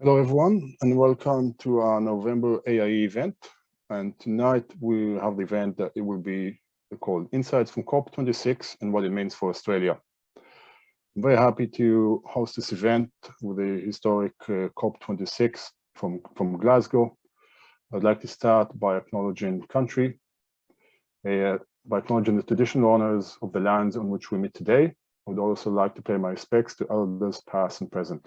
Hello everyone and welcome to our November AIE event. And tonight we have the event that it will be called Insights from COP26 and what it means for Australia. I'm very happy to host this event with the historic COP26 from Glasgow. I'd like to start by acknowledging the country, by acknowledging the traditional owners of the lands on which we meet today. I would also like to pay my respects to elders past and present.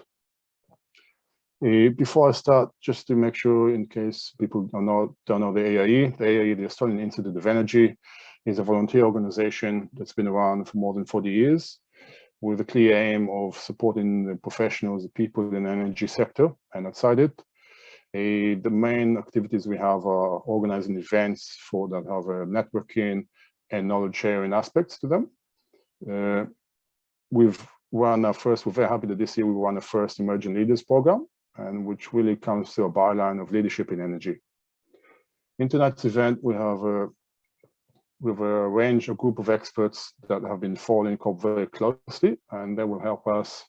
Before I start, just to make sure, in case people don't know the AIE, the Australian Institute of Energy, is a volunteer organization that's been around for more than 40 years, with a clear aim of supporting the professionals, the people in the energy sector and outside it. The main activities we have are organizing events that have networking and knowledge sharing aspects to them. We're very happy that this year we won the first Emerging Leaders program, and which really comes to a byline of leadership in energy. In tonight's event, we have a group of experts that have been following COP very closely, and they will help us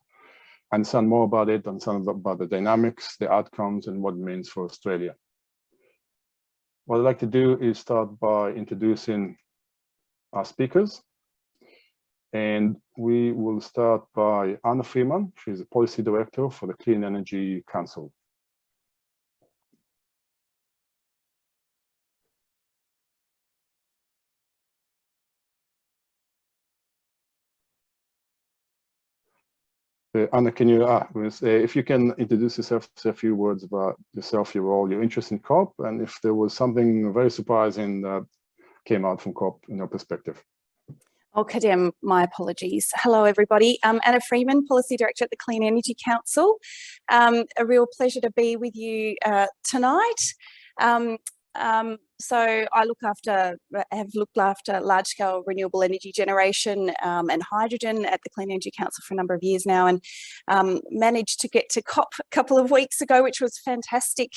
understand more about it, understand about the dynamics, the outcomes, and what it means for Australia. What I'd like to do is start by introducing our speakers. And we will start by Anna Freeman. She's a Policy Director for the Clean Energy Council. Anna, can you, if you can introduce yourself, say a few words about yourself, your role, your interest in COP, and if there was something very surprising that came out from COP in your perspective. Oh, Kedem, my apologies. Hello, everybody. I'm Anna Freeman, Policy Director at the Clean Energy Council. A real pleasure to be with you tonight. So I have looked after large-scale renewable energy generation and hydrogen at the Clean Energy Council for a number of years now, and managed to get to COP a couple of weeks ago, which was fantastic.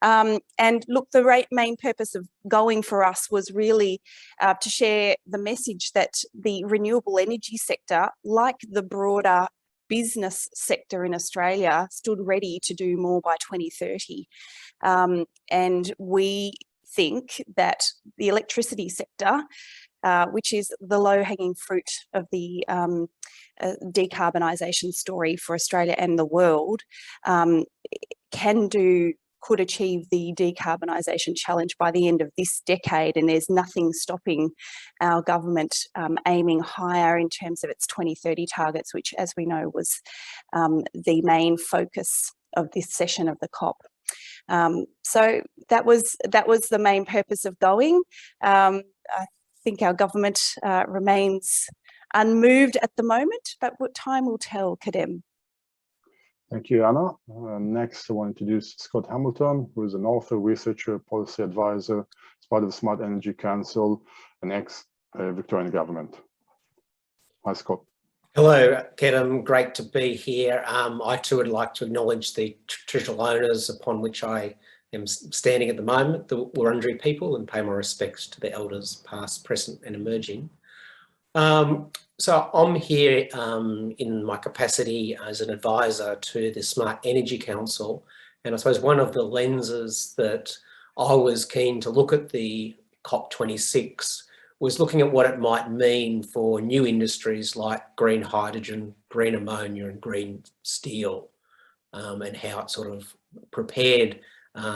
And look, the main purpose of going for us was really to share the message that the renewable energy sector, like the broader business sector in Australia, stood ready to do more by 2030. And we think that the electricity sector, which is the low-hanging fruit of the decarbonisation story for Australia and the world, could achieve the decarbonisation challenge by the end of this decade, and there's nothing stopping our government aiming higher in terms of its 2030 targets, which, as we know, was the main focus of this session of the COP. So that was the main purpose of going. I think our government remains unmoved at the moment, but what time will tell, Kedem. Thank you, Anna. Next, I want to introduce Scott Hamilton, who is an author, researcher, policy advisor, as part of the Smart Energy Council, and ex-Victorian government. Hi, Scott. Hello, Kedem. Great to be here. I too would like to acknowledge the traditional owners upon which I am standing at the moment, the Wurundjeri people, and pay my respects to the elders past, present and emerging. So I'm here in my capacity as an advisor to the Smart Energy Council, and I suppose one of the lenses that I was keen to look at the COP26 was looking at what it might mean for new industries like green hydrogen, green ammonia and green steel, and how it sort of prepared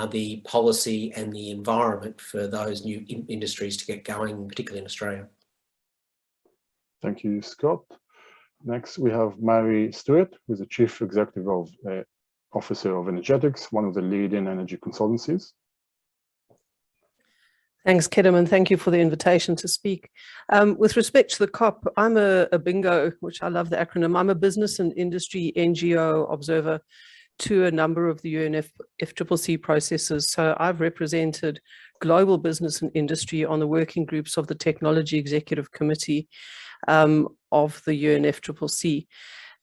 the policy and the environment for those new industries to get going, particularly in Australia. Thank you, Scott. Next, we have Mary Stewart, who is the Chief Executive Officer of Energetics, one of the leading energy consultancies. Thanks, Kedem, and thank you for the invitation to speak. With respect to the COP, I'm a bingo, which I love the acronym. I'm a business and industry NGO observer to a number of the UNFCCC processes. So I've represented global business and industry on the working groups of the Technology Executive Committee of the UNFCCC.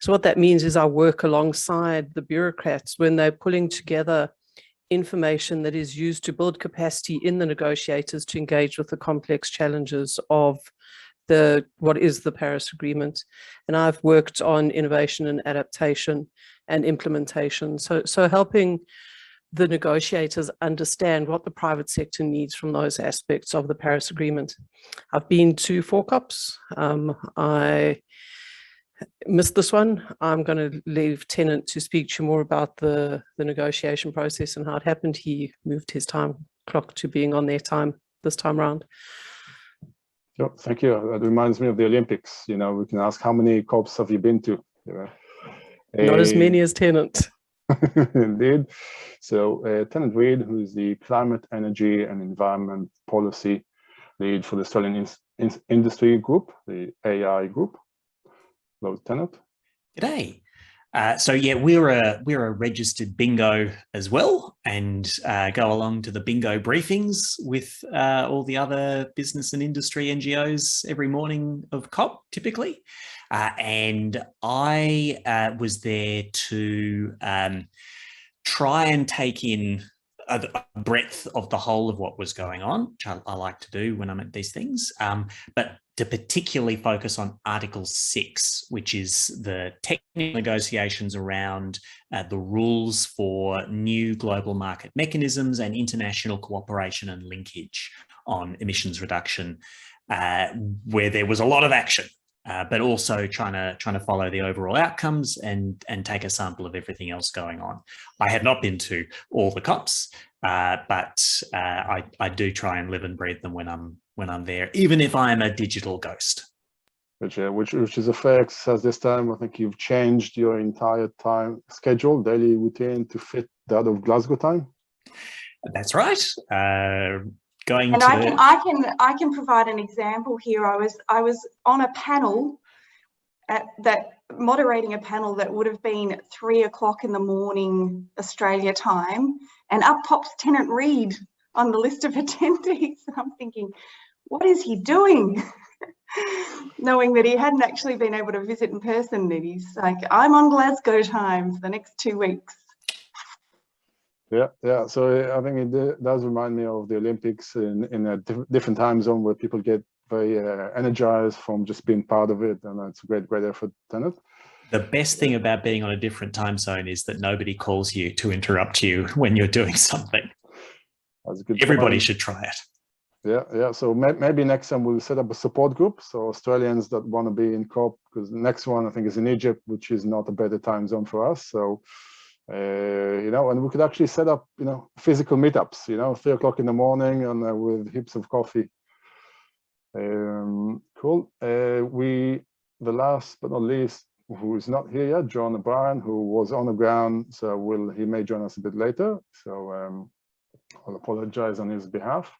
So what that means is I work alongside the bureaucrats when they're pulling together information that is used to build capacity in the negotiators to engage with the complex challenges of what is the Paris Agreement. And I've worked on innovation and adaptation and implementation. So helping the negotiators understand what the private sector needs from those aspects of the Paris Agreement. I've been to 4 COPs. I missed this one. I'm going to leave Tennant to speak to you more about the negotiation process and how it happened. He moved his time clock to being on their time this time around. Yep, thank you. That reminds me of the Olympics. You know, we can ask how many COPs have you been to? Not as many as Tennant. Indeed. So Tennant Reed, who is the Climate, Energy and Environment Policy Lead for the Australian Industry Group, the AIE Group. Hello, Tennant. G'day. So yeah, we're a registered bingo as well, and go along to the bingo briefings with all the other business and industry NGOs every morning of COP, typically. And I was there to try and take in a breadth of the whole of what was going on, which I like to do when I'm at these things, but to particularly focus on Article 6, which is the technical negotiations around the rules for new global market mechanisms and international cooperation and linkage on emissions reduction, where there was a lot of action, but also trying to follow the overall outcomes and take a sample of everything else going on. I have not been to all the COPs, but I do try and live and breathe them when I'm there, even if I am a digital ghost. Which is a fair exercise this time. I think you've changed your entire time schedule, daily routine, to fit that of Glasgow time. That's right. And I can provide an example here. I was on a panel moderating a panel that would have been 3 o'clock in the morning Australia time, and up pops Tennant Reed on the list of attendees. And I'm thinking, what is he doing? Knowing that he hadn't actually been able to visit in person, and he's like, I'm on Glasgow time for the next 2 weeks. Yeah. So I think it does remind me of the Olympics in a different time zone where people get very energized from just being part of it, and it's a great effort, Tennant. The best thing about being on a different time zone is that nobody calls you to interrupt you when you're doing something. That's a good Everybody point. should try it. Yeah. So maybe next time we'll set up a support group. So Australians that want to be in COP, because the next one I think is in Egypt, which is not a better time zone for us. So, and we could actually set up, physical meetups, 3 o'clock in the morning and with heaps of coffee. Cool. The last but not least, who is not here yet, John O'Brien, who was on the ground. So he may join us a bit later. So I'll apologize on his behalf.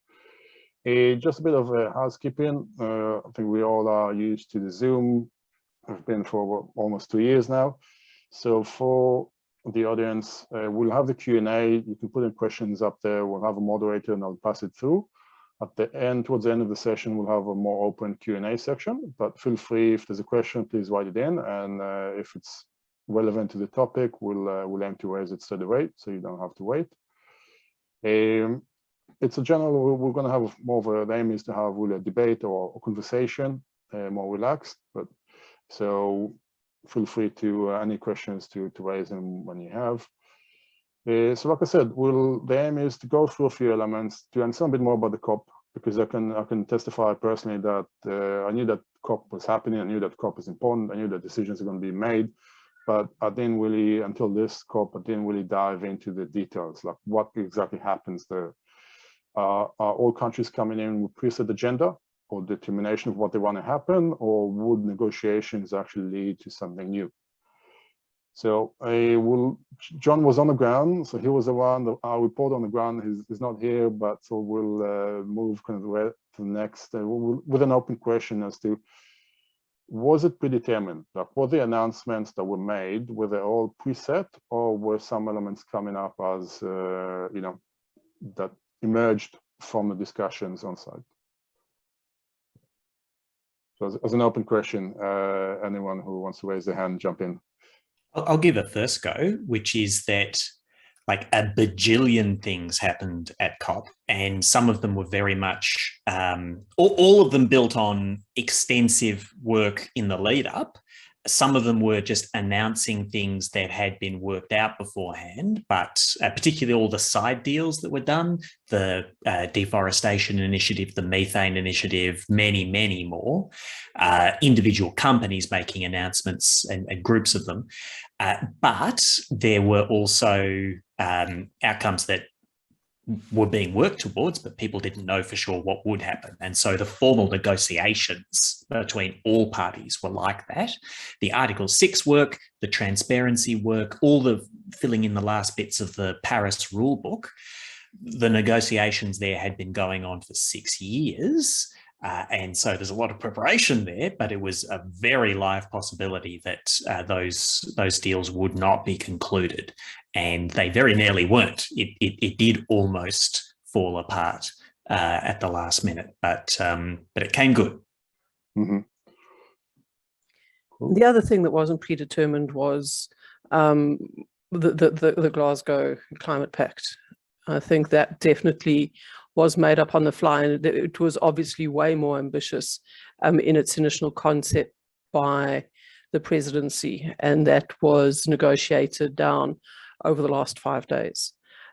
Just a bit of housekeeping. I think we all are used to the Zoom. I've been for almost 2 years now. So for the audience, we'll have the Q&A. You can put in questions up there. We'll have a moderator and I'll pass it through. At the end, towards the end of the session, we'll have a more open Q&A section, but feel free, if there's a question, please write it in. And if it's relevant to the topic, we'll aim to raise it straight away, so you don't have to wait. It's a general, we're going to have more of the aim is to have a debate or a conversation, more relaxed. But so feel free to any questions to raise them when you have. So like I said, the aim is to go through a few elements to understand a bit more about the COP, because I can testify personally that I knew that COP was happening, I knew that COP is important, I knew that decisions are going to be made, but I didn't really, until this COP, I didn't really dive into the details, like what exactly happens there. Are all countries coming in with preset agenda or determination of what they want to happen, or would negotiations actually lead to something new? So John was on the ground, so he was the one, our report on the ground is not here, but so we'll move kind of to the next, with an open question as to, was it predetermined? Like, were the announcements that were made, were they all preset, or were some elements coming up as, that emerged from the discussions on site? So as an open question, anyone who wants to raise their hand, jump in. I'll give a first go, which is that like a bajillion things happened at COP, and some of them were very much, all of them built on extensive work in the lead up. Some of them were just announcing things that had been worked out beforehand, but particularly all the side deals that were done, the deforestation initiative, the methane initiative, many, many more, individual companies making announcements and groups of them. But there were also outcomes that were being worked towards, but people didn't know for sure what would happen. And so the formal negotiations between all parties were like that. The Article 6 work, the transparency work, all the filling in the last bits of the Paris rulebook, the negotiations there had been going on for 6 years. And so there's a lot of preparation there, but it was a very live possibility that those deals would not be concluded. And they very nearly weren't. It did almost fall apart at the last minute, but it came good. Mm-hmm. Cool. The other thing that wasn't predetermined was the Glasgow Climate Pact. I think that definitely was made up on the fly, and it was obviously way more ambitious in its initial concept by the presidency, and that was negotiated down over the last 5 days.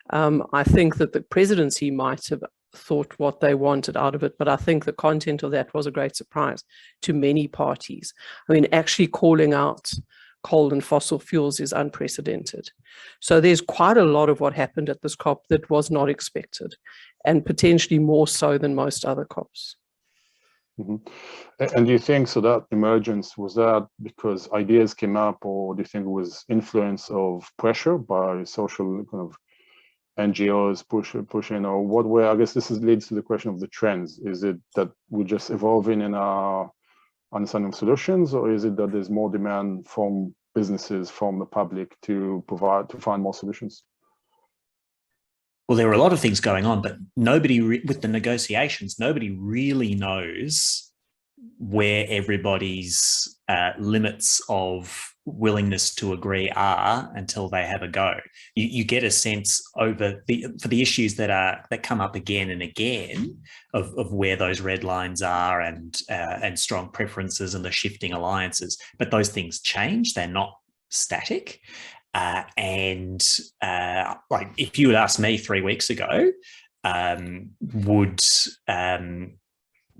I think that the presidency might have thought what they wanted out of it, but I think the content of that was a great surprise to many parties. I mean, actually calling out coal and fossil fuels is unprecedented. So there's quite a lot of what happened at this COP that was not expected, and potentially more so than most other COPs. Mm-hmm. And do you think so that emergence, was that because ideas came up, or do you think it was influence of pressure by social kind of NGOs pushing, or what way? I guess this leads to the question of the trends. Is it that we're just evolving in our understanding of solutions, or is it that there's more demand from businesses, from the public to find more solutions? Well, there were a lot of things going on, but nobody, with the negotiations, nobody really knows where everybody's limits of willingness to agree are until they have a go. You get a sense for the issues that come up again and again of where those red lines are and strong preferences and the shifting alliances. But those things change; they're not static. Like if you had asked me 3 weeks ago,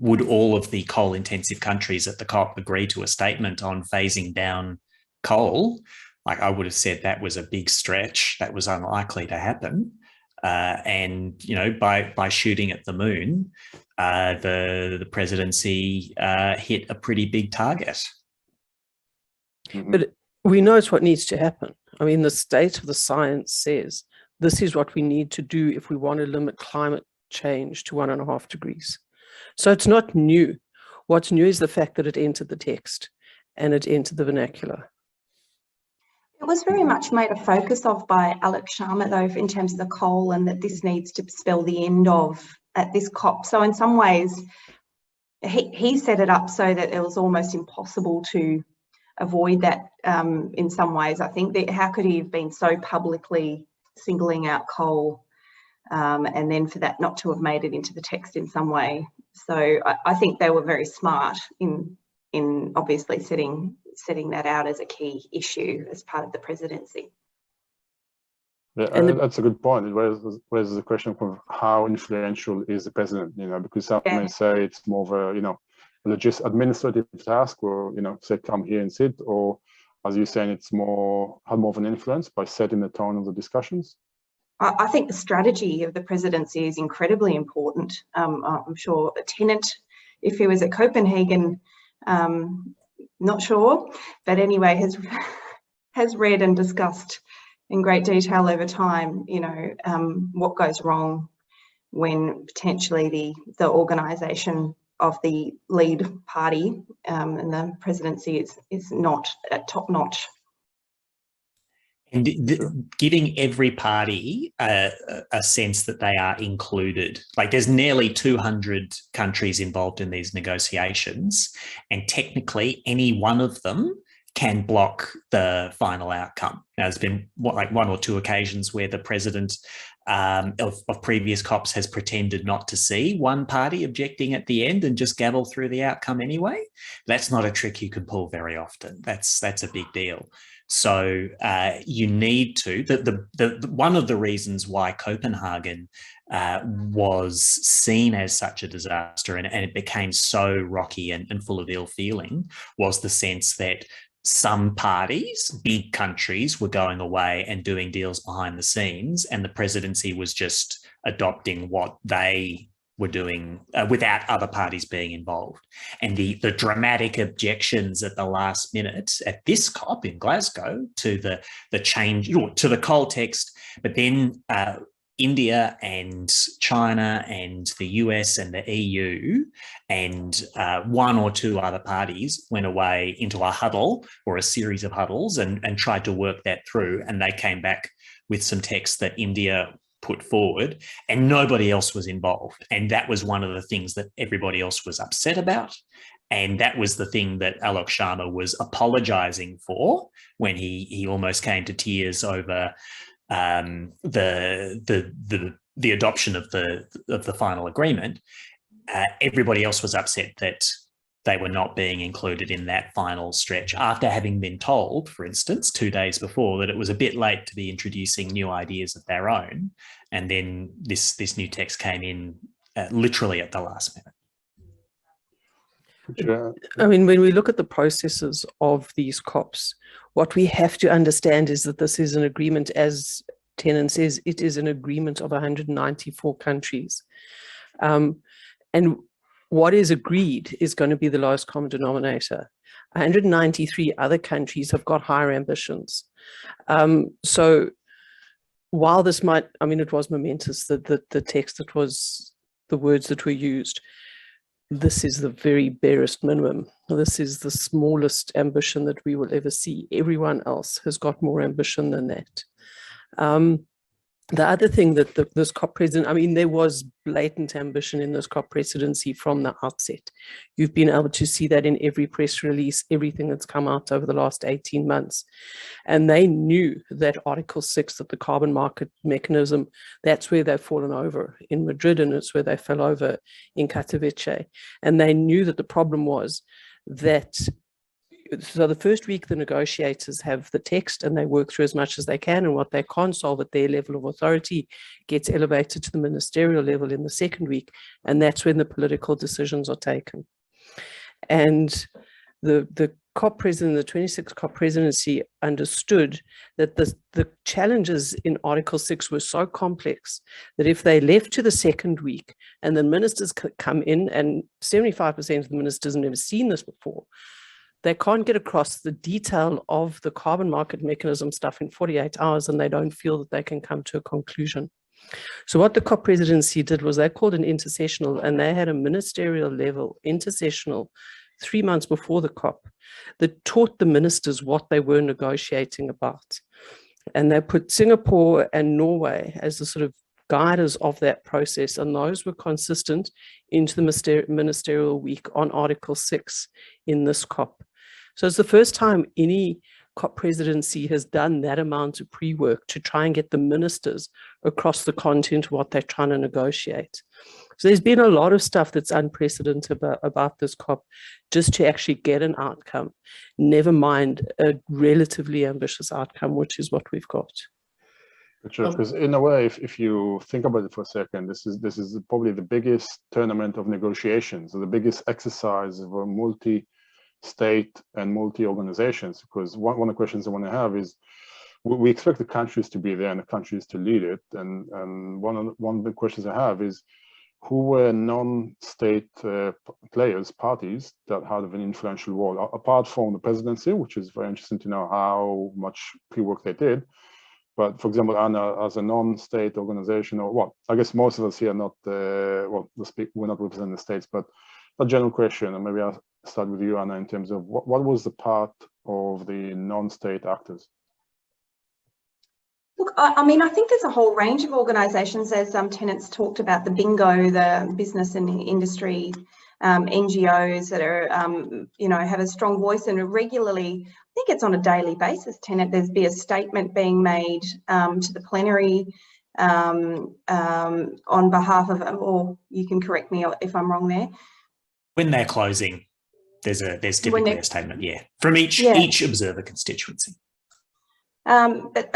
would all of the coal-intensive countries at the COP agree to a statement on phasing down coal? Like, I would have said that was a big stretch. That was unlikely to happen. And you know, by shooting at the moon, the presidency hit a pretty big target. Mm-hmm. But we know it's what needs to happen. I mean, the state of the science says this is what we need to do if we want to limit climate change to 1.5 degrees. So it's not new. What's new is the fact that it entered the text and it entered the vernacular. It was very much made a focus of by Alex Sharma, though, in terms of the coal, and that this needs to spell the end of at this COP. So in some ways, he set it up so that it was almost impossible to avoid that. In some ways, I think that how could he have been so publicly singling out coal, and then for that not to have made it into the text in some way? So I think they were very smart in obviously setting that out as a key issue as part of the presidency. Yeah, and that's a good point. It raises the question of how influential is the president, you know, because some may say it's more of a, you know, just administrative task, or, you know, say come here and sit, or as you're saying, it's had more of an influence by setting the tone of the discussions. I think the strategy of the presidency is incredibly important. I'm sure Tennant, if he was at Copenhagen, not sure, but anyway, has read and discussed in great detail over time, you know, what goes wrong when potentially the organisation of the lead party and the presidency is not at top notch. And giving every party a sense that they are included. Like, there's nearly 200 countries involved in these negotiations, and technically any one of them can block the final outcome. Now, there's been like 1 or 2 occasions where the president of previous COPs has pretended not to see one party objecting at the end and just gabble through the outcome anyway. That's not a trick you can pull very often. That's a big deal. So you need to, one of the reasons why Copenhagen was seen as such a disaster and it became so rocky and full of ill feeling was the sense that some parties, big countries, were going away and doing deals behind the scenes, and the presidency was just adopting what they were doing without other parties being involved. And the dramatic objections at the last minute at this COP in Glasgow to the change, to the coal text, but then India and China and the US and the EU and 1 or 2 other parties went away into a huddle or a series of huddles and tried to work that through. And they came back with some text that India put forward and nobody else was involved. And that was one of the things that everybody else was upset about. And that was the thing that Alok Sharma was apologising for when he almost came to tears over the adoption of the final agreement. Everybody else was upset that they were not being included in that final stretch after having been told, for instance, 2 days before that it was a bit late to be introducing new ideas of their own. And then this new text came in literally at the last minute. I mean, when we look at the processes of these COPs, what we have to understand is that this is an agreement, as Tennant says, it is an agreement of 194 countries. And what is agreed is going to be the lowest common denominator. 193 other countries have got higher ambitions. So while this might, I mean, it was momentous, that the text that was, the words that were used, this is the very barest minimum. This is the smallest ambition that we will ever see. Everyone else has got more ambition than that. The other thing that this COP president, I mean, there was blatant ambition in this COP presidency from the outset. You've been able to see that in every press release, everything that's come out over the last 18 months. And they knew that Article 6 of the carbon market mechanism, that's where they've fallen over in Madrid, and it's where they fell over in Katowice. And they knew that the problem was that, so the first week the negotiators have the text and they work through as much as they can, and what they can't solve at their level of authority gets elevated to the ministerial level in the second week, and that's when the political decisions are taken. And the COP president, the 26th COP presidency, understood that the challenges in Article 6 were so complex that if they left to the second week and the ministers could come in, and 75% of the ministers have never seen this before, they can't get across the detail of the carbon market mechanism stuff in 48 hours, and they don't feel that they can come to a conclusion. So what the COP presidency did was they called an intersessional, and they had a ministerial level intersessional 3 months before the COP that taught the ministers what they were negotiating about. And they put Singapore and Norway as the sort of guiders of that process, and those were consistent into the ministerial week on Article 6 in this COP. So it's the first time any COP presidency has done that amount of pre-work to try and get the ministers across the content of what they're trying to negotiate. So there's been a lot of stuff that's unprecedented about this COP just to actually get an outcome, never mind a relatively ambitious outcome, which is what we've got. Sure, because in a way, if you think about it for a second, this is probably the biggest tournament of negotiations, or the biggest exercise of a multi-state and multi-organizations. Because one of the questions I want to have is, we expect the countries to be there and the countries to lead it, and one of the questions I have is, who were non-state players, parties that had an influential role, apart from the presidency, which is very interesting to know how much pre-work they did. But for example, Anna, as a non-state organization, or what, I guess most of us here are not, we're not representing the states, but a general question, and maybe I'll start with you, Anna, in terms of what was the part of the non-state actors? Look, I mean, I think there's a whole range of organisations, as Tennant's talked about, the bingo, the business and industry NGOs that are, have a strong voice and are regularly, I think it's on a daily basis, Tennant, there's be a statement being made to the plenary on behalf of, or you can correct me if I'm wrong there. When they're closing, there's typically a statement, from each observer constituency. But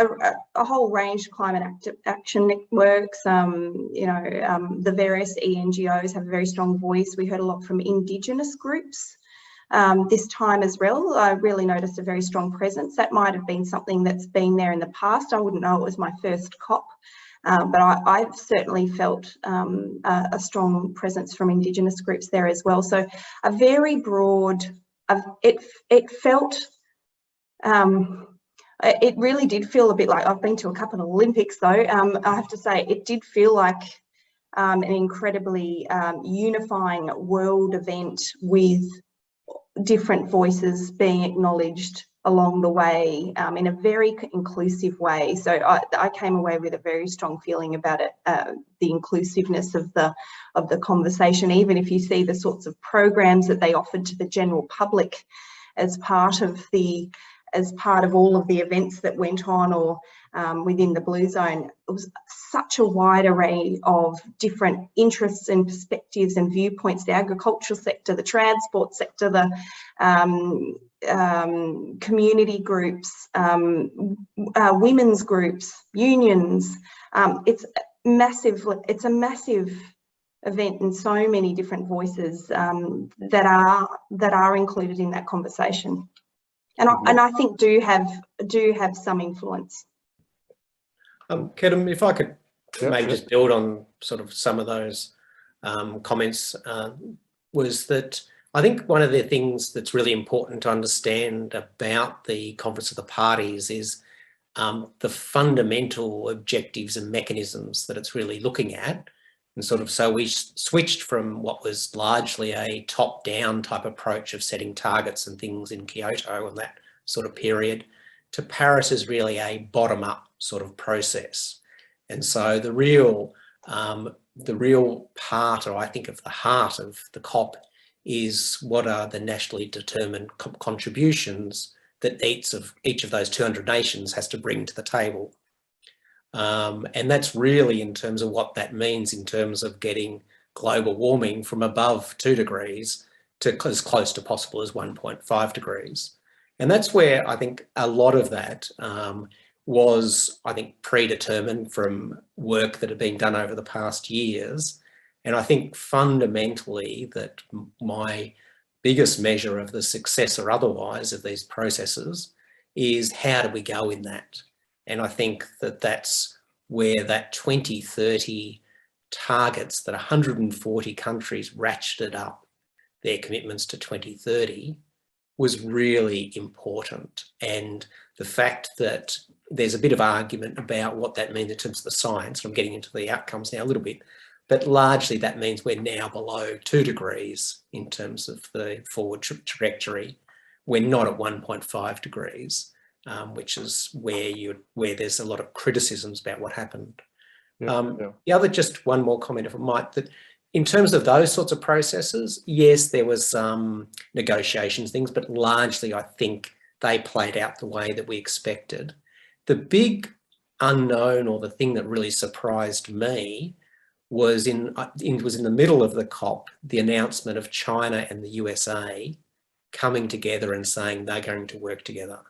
a whole range of climate action networks, the various NGOs have a very strong voice. We heard a lot from Indigenous groups this time as well. I really noticed a very strong presence. That might have been something that's been there in the past. I wouldn't know, it was my first COP, but I've certainly felt a strong presence from Indigenous groups there as well. So a very broad, it felt, it really did feel a bit like, I've been to a couple of Olympics though, I have to say, it did feel like an incredibly unifying world event with different voices being acknowledged along the way in a very inclusive way. So I came away with a very strong feeling about it, the inclusiveness of the conversation, even if you see the sorts of programs that they offered to the general public as part of all of the events that went on, or within the Blue Zone. It was such a wide array of different interests and perspectives and viewpoints: the agricultural sector, the transport sector, the community groups, women's groups, unions. It's a massive event, and so many different voices that are included in that conversation. And I think do have some influence. Kedem, if I could maybe just build on sort of some of those comments, was that I think one of the things that's really important to understand about the Conference of the Parties is the fundamental objectives and mechanisms that it's really looking at. And sort of, so we switched from what was largely a top-down type approach of setting targets and things in Kyoto and that sort of period, to Paris is really a bottom-up sort of process. And so the real part, or I think of the heart of the COP, is what are the nationally determined contributions that each of those 200 nations has to bring to the table. And that's really in terms of what that means in terms of getting global warming from above 2 degrees to as close to possible as 1.5 degrees. And that's where I think a lot of that was, I think, predetermined from work that had been done over the past years. And I think fundamentally that my biggest measure of the success or otherwise of these processes is how do we go in that? And I think that that's where that 2030 targets that 140 countries ratcheted up their commitments to 2030 was really important. And the fact that there's a bit of argument about what that means in terms of the science, and I'm getting into the outcomes now a little bit, but largely that means we're now below 2 degrees in terms of the forward trajectory. We're not at 1.5 degrees. Which is where there's a lot of criticisms about what happened. The other, just one more comment if I might, that in terms of those sorts of processes, yes, there was some negotiations things, but largely I think they played out the way that we expected. The big unknown, or the thing that really surprised me, was in the middle of the COP, the announcement of China and the USA coming together and saying they're going to work together.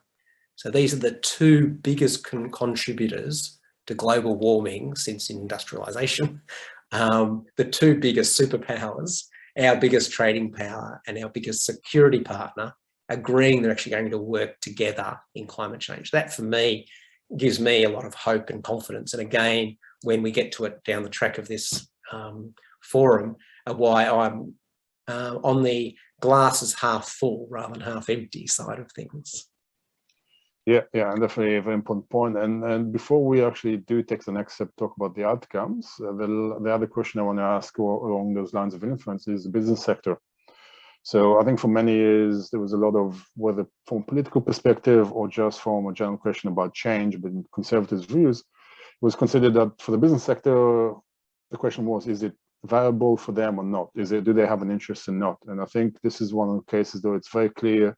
So these are the 2 biggest contributors to global warming since industrialization. The 2 biggest superpowers, our biggest trading power and our biggest security partner, agreeing they're actually going to work together in climate change. That for me gives me a lot of hope and confidence. And again, when we get to it down the track of this forum, why I'm on the glasses half full rather than half empty side of things. Yeah, and definitely a very important point. And before we actually do take the next step, talk about the outcomes, the other question I want to ask along those lines of influence is the business sector. So I think for many years, there was a lot of, whether from a political perspective or just from a general question about change, but in conservative views, it was considered that for the business sector, the question was, is it viable for them or not? Do they have an interest or not? And I think this is one of the cases, though it's very clear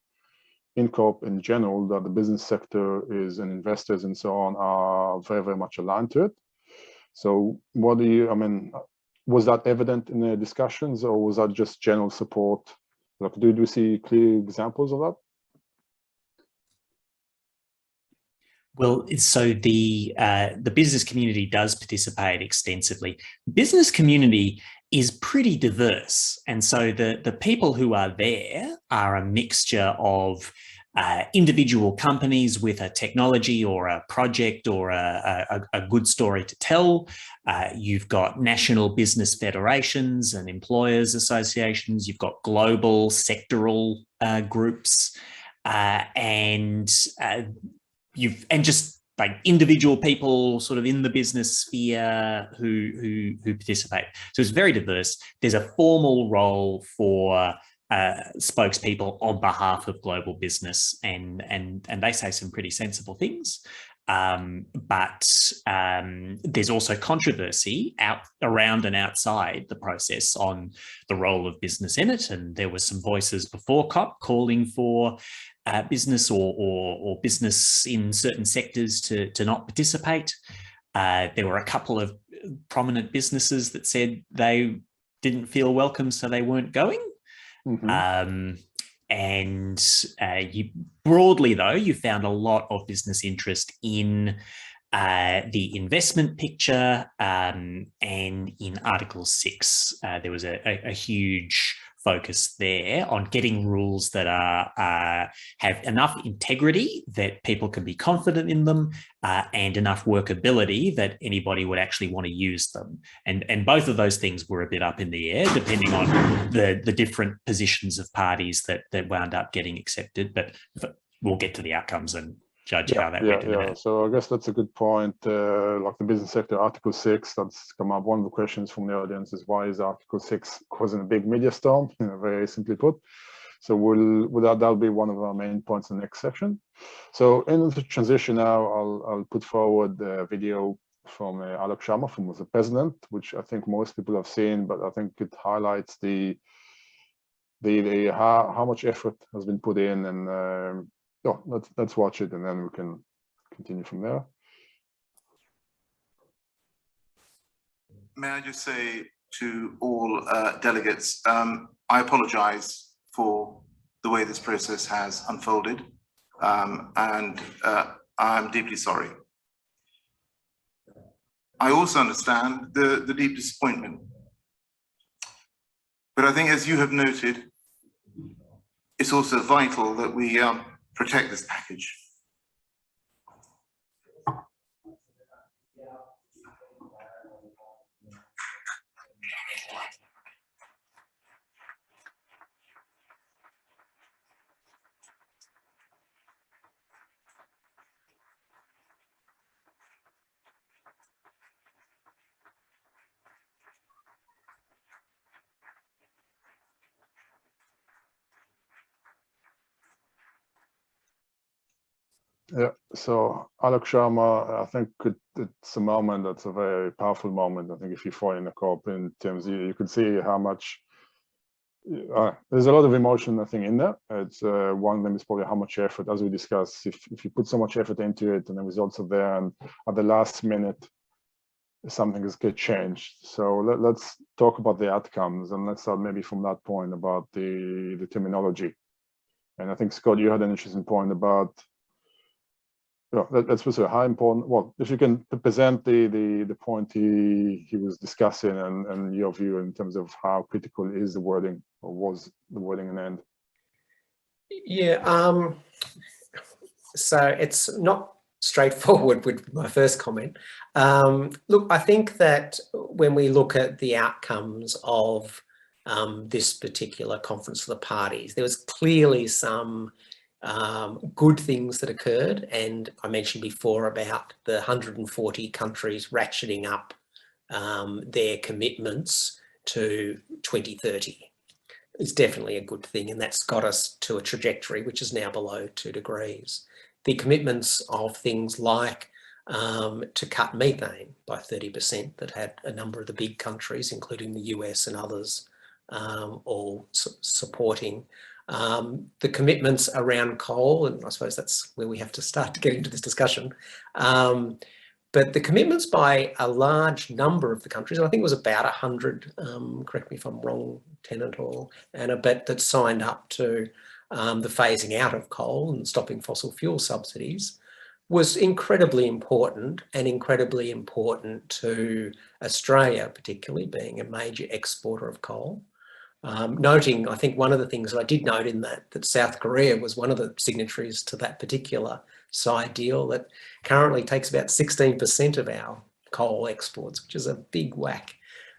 in COP in general that the business sector is and investors and so on are very, very much aligned to it. So what do you, I mean, was that evident in the discussions, or was that just general support? Like, do you see clear examples of that? Well, so the business community does participate extensively. Business community is pretty diverse, and so the people who are there are a mixture of individual companies with a technology or a project or a good story to tell. You've got national business federations and employers associations. You've got global sectoral groups, and just like individual people sort of in the business sphere who participate. So it's very diverse. There's a formal role for spokespeople on behalf of global business, and they say some pretty sensible things. But there's also controversy around and outside the process on the role of business in it. And there were some voices before COP calling for business or business in certain sectors to not participate. There were a couple of prominent businesses that said they didn't feel welcome, so they weren't going. Mm-hmm. Broadly, though, you found a lot of business interest in the investment picture, and in Article 6. There was a huge focus there on getting rules that have enough integrity that people can be confident in them, and enough workability that anybody would actually want to use them. And both of those things were a bit up in the air, depending on the different positions of parties that wound up getting accepted. But we'll get to the outcomes and judge how that went in a minute. So I guess that's a good point. Like the business sector, Article 6, that's come up. One of the questions from the audience is, why is Article 6 causing a big media storm? Very simply put. So that'll be one of our main points in the next section. So in the transition now, I'll put forward a video from Alok Sharma, from the president, which I think most people have seen, but I think it highlights how much effort has been put in, and let's watch it, and then we can continue from there. May I just say to all delegates, I apologize for the way this process has unfolded, and I'm deeply sorry. I also understand the deep disappointment, but I think, as you have noted, it's also vital that we protect this package. Yeah, so Alok Sharma, I think it's a moment that's a very powerful moment. I think if you follow in the COP, in terms, you could see how much there's a lot of emotion, I think, in there. It's one of them is probably how much effort, as we discussed, if you put so much effort into it and the results are there, and at the last minute something is get changed. So let's talk about the outcomes, and let's start maybe from that point about the terminology. And I think, Scott, you had an interesting point about, that's also how important, well, if you can present the point he was discussing, and your view in terms of how critical is the wording, or was the wording in the end? Yeah, so it's not straightforward with my first comment. Look, I think that when we look at the outcomes of this particular conference for the parties, there was clearly some good things that occurred, and I mentioned before about the 140 countries ratcheting up their commitments to 2030. It's definitely a good thing, and that's got us to a trajectory which is now below 2 degrees. The commitments of things like to cut methane by 30% that had a number of the big countries, including the US and others, all supporting. The commitments around coal, and I suppose that's where we have to start to get into this discussion, but the commitments by a large number of the countries, and I think it was about 100, correct me if I'm wrong, Tennant or Anna, but that signed up to the phasing out of coal and stopping fossil fuel subsidies, was incredibly important, and incredibly important to Australia, particularly being a major exporter of coal. Noting, I think one of the things that I did note in that South Korea was one of the signatories to that particular side deal that currently takes about 16% of our coal exports, which is a big whack.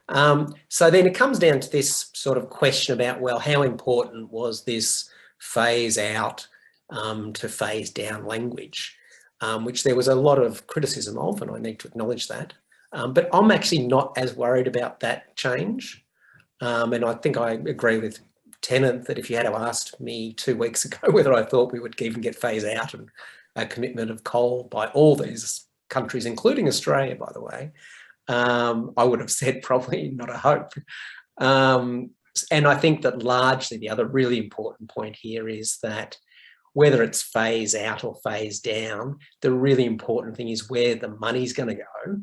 So then it comes down to this sort of question about, well, how important was this phase out to phase down language, which there was a lot of criticism of, and I need to acknowledge that. But I'm actually not as worried about that change. And I think I agree with Tennant that if you had asked me 2 weeks ago whether I thought we would even get phase out and a commitment of coal by all these countries, including Australia, by the way, I would have said probably not a hope. And I think that largely the other really important point here is that whether it's phase out or phase down, the really important thing is where the money's going to go.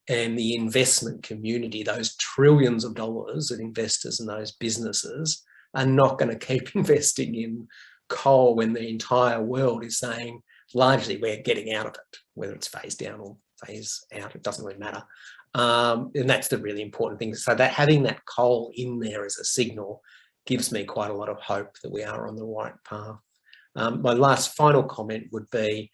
And the investment community, those trillions of dollars of investors and those businesses, are not going to keep investing in coal when the entire world is saying largely we're getting out of it, whether it's phase down or phase out, it doesn't really matter. And that's the really important thing. So that having that coal in there as a signal gives me quite a lot of hope that we are on the right path. My last final comment would be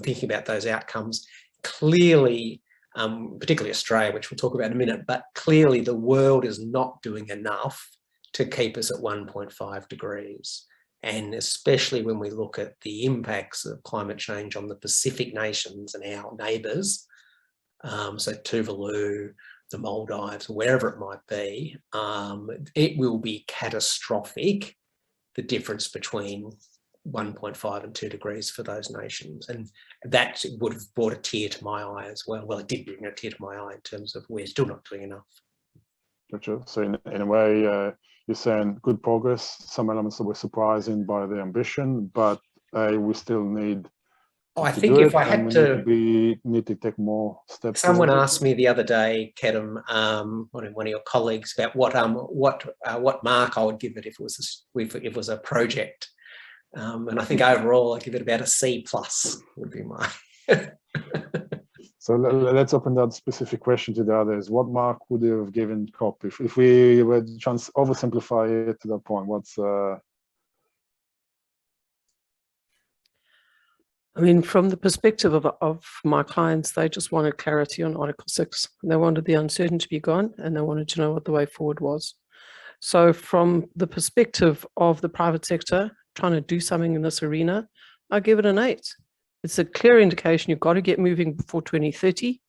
thinking about those outcomes. Clearly, particularly Australia, which we'll talk about in a minute, but clearly the world is not doing enough to keep us at 1.5 degrees. And especially when we look at the impacts of climate change on the Pacific nations and our neighbours, so Tuvalu, the Maldives, wherever it might be, it will be catastrophic, the difference between 1.5 and 2 degrees for those nations. And that would have brought a tear to my eye as well. Well, it did bring a tear to my eye in terms of we're still not doing enough. Gotcha. So in a way, you're saying good progress, some elements that were surprising by the ambition, but we still need I think if I had to need to take more steps. Someone asked me the other day, Kedem, one of your colleagues, about what mark I would give it if it was a project. And I think overall I give it about a C+ would be my. So let's open that specific question to the others. What mark would you have given COP if we were to oversimplify it to that point? What's I mean, from the perspective of my clients, they just wanted clarity on Article 6. They wanted the uncertainty to be gone, and they wanted to know what the way forward was. So from the perspective of the private sector trying to do something in this arena, I give it an 8. It's a clear indication you've got to get moving before 2030,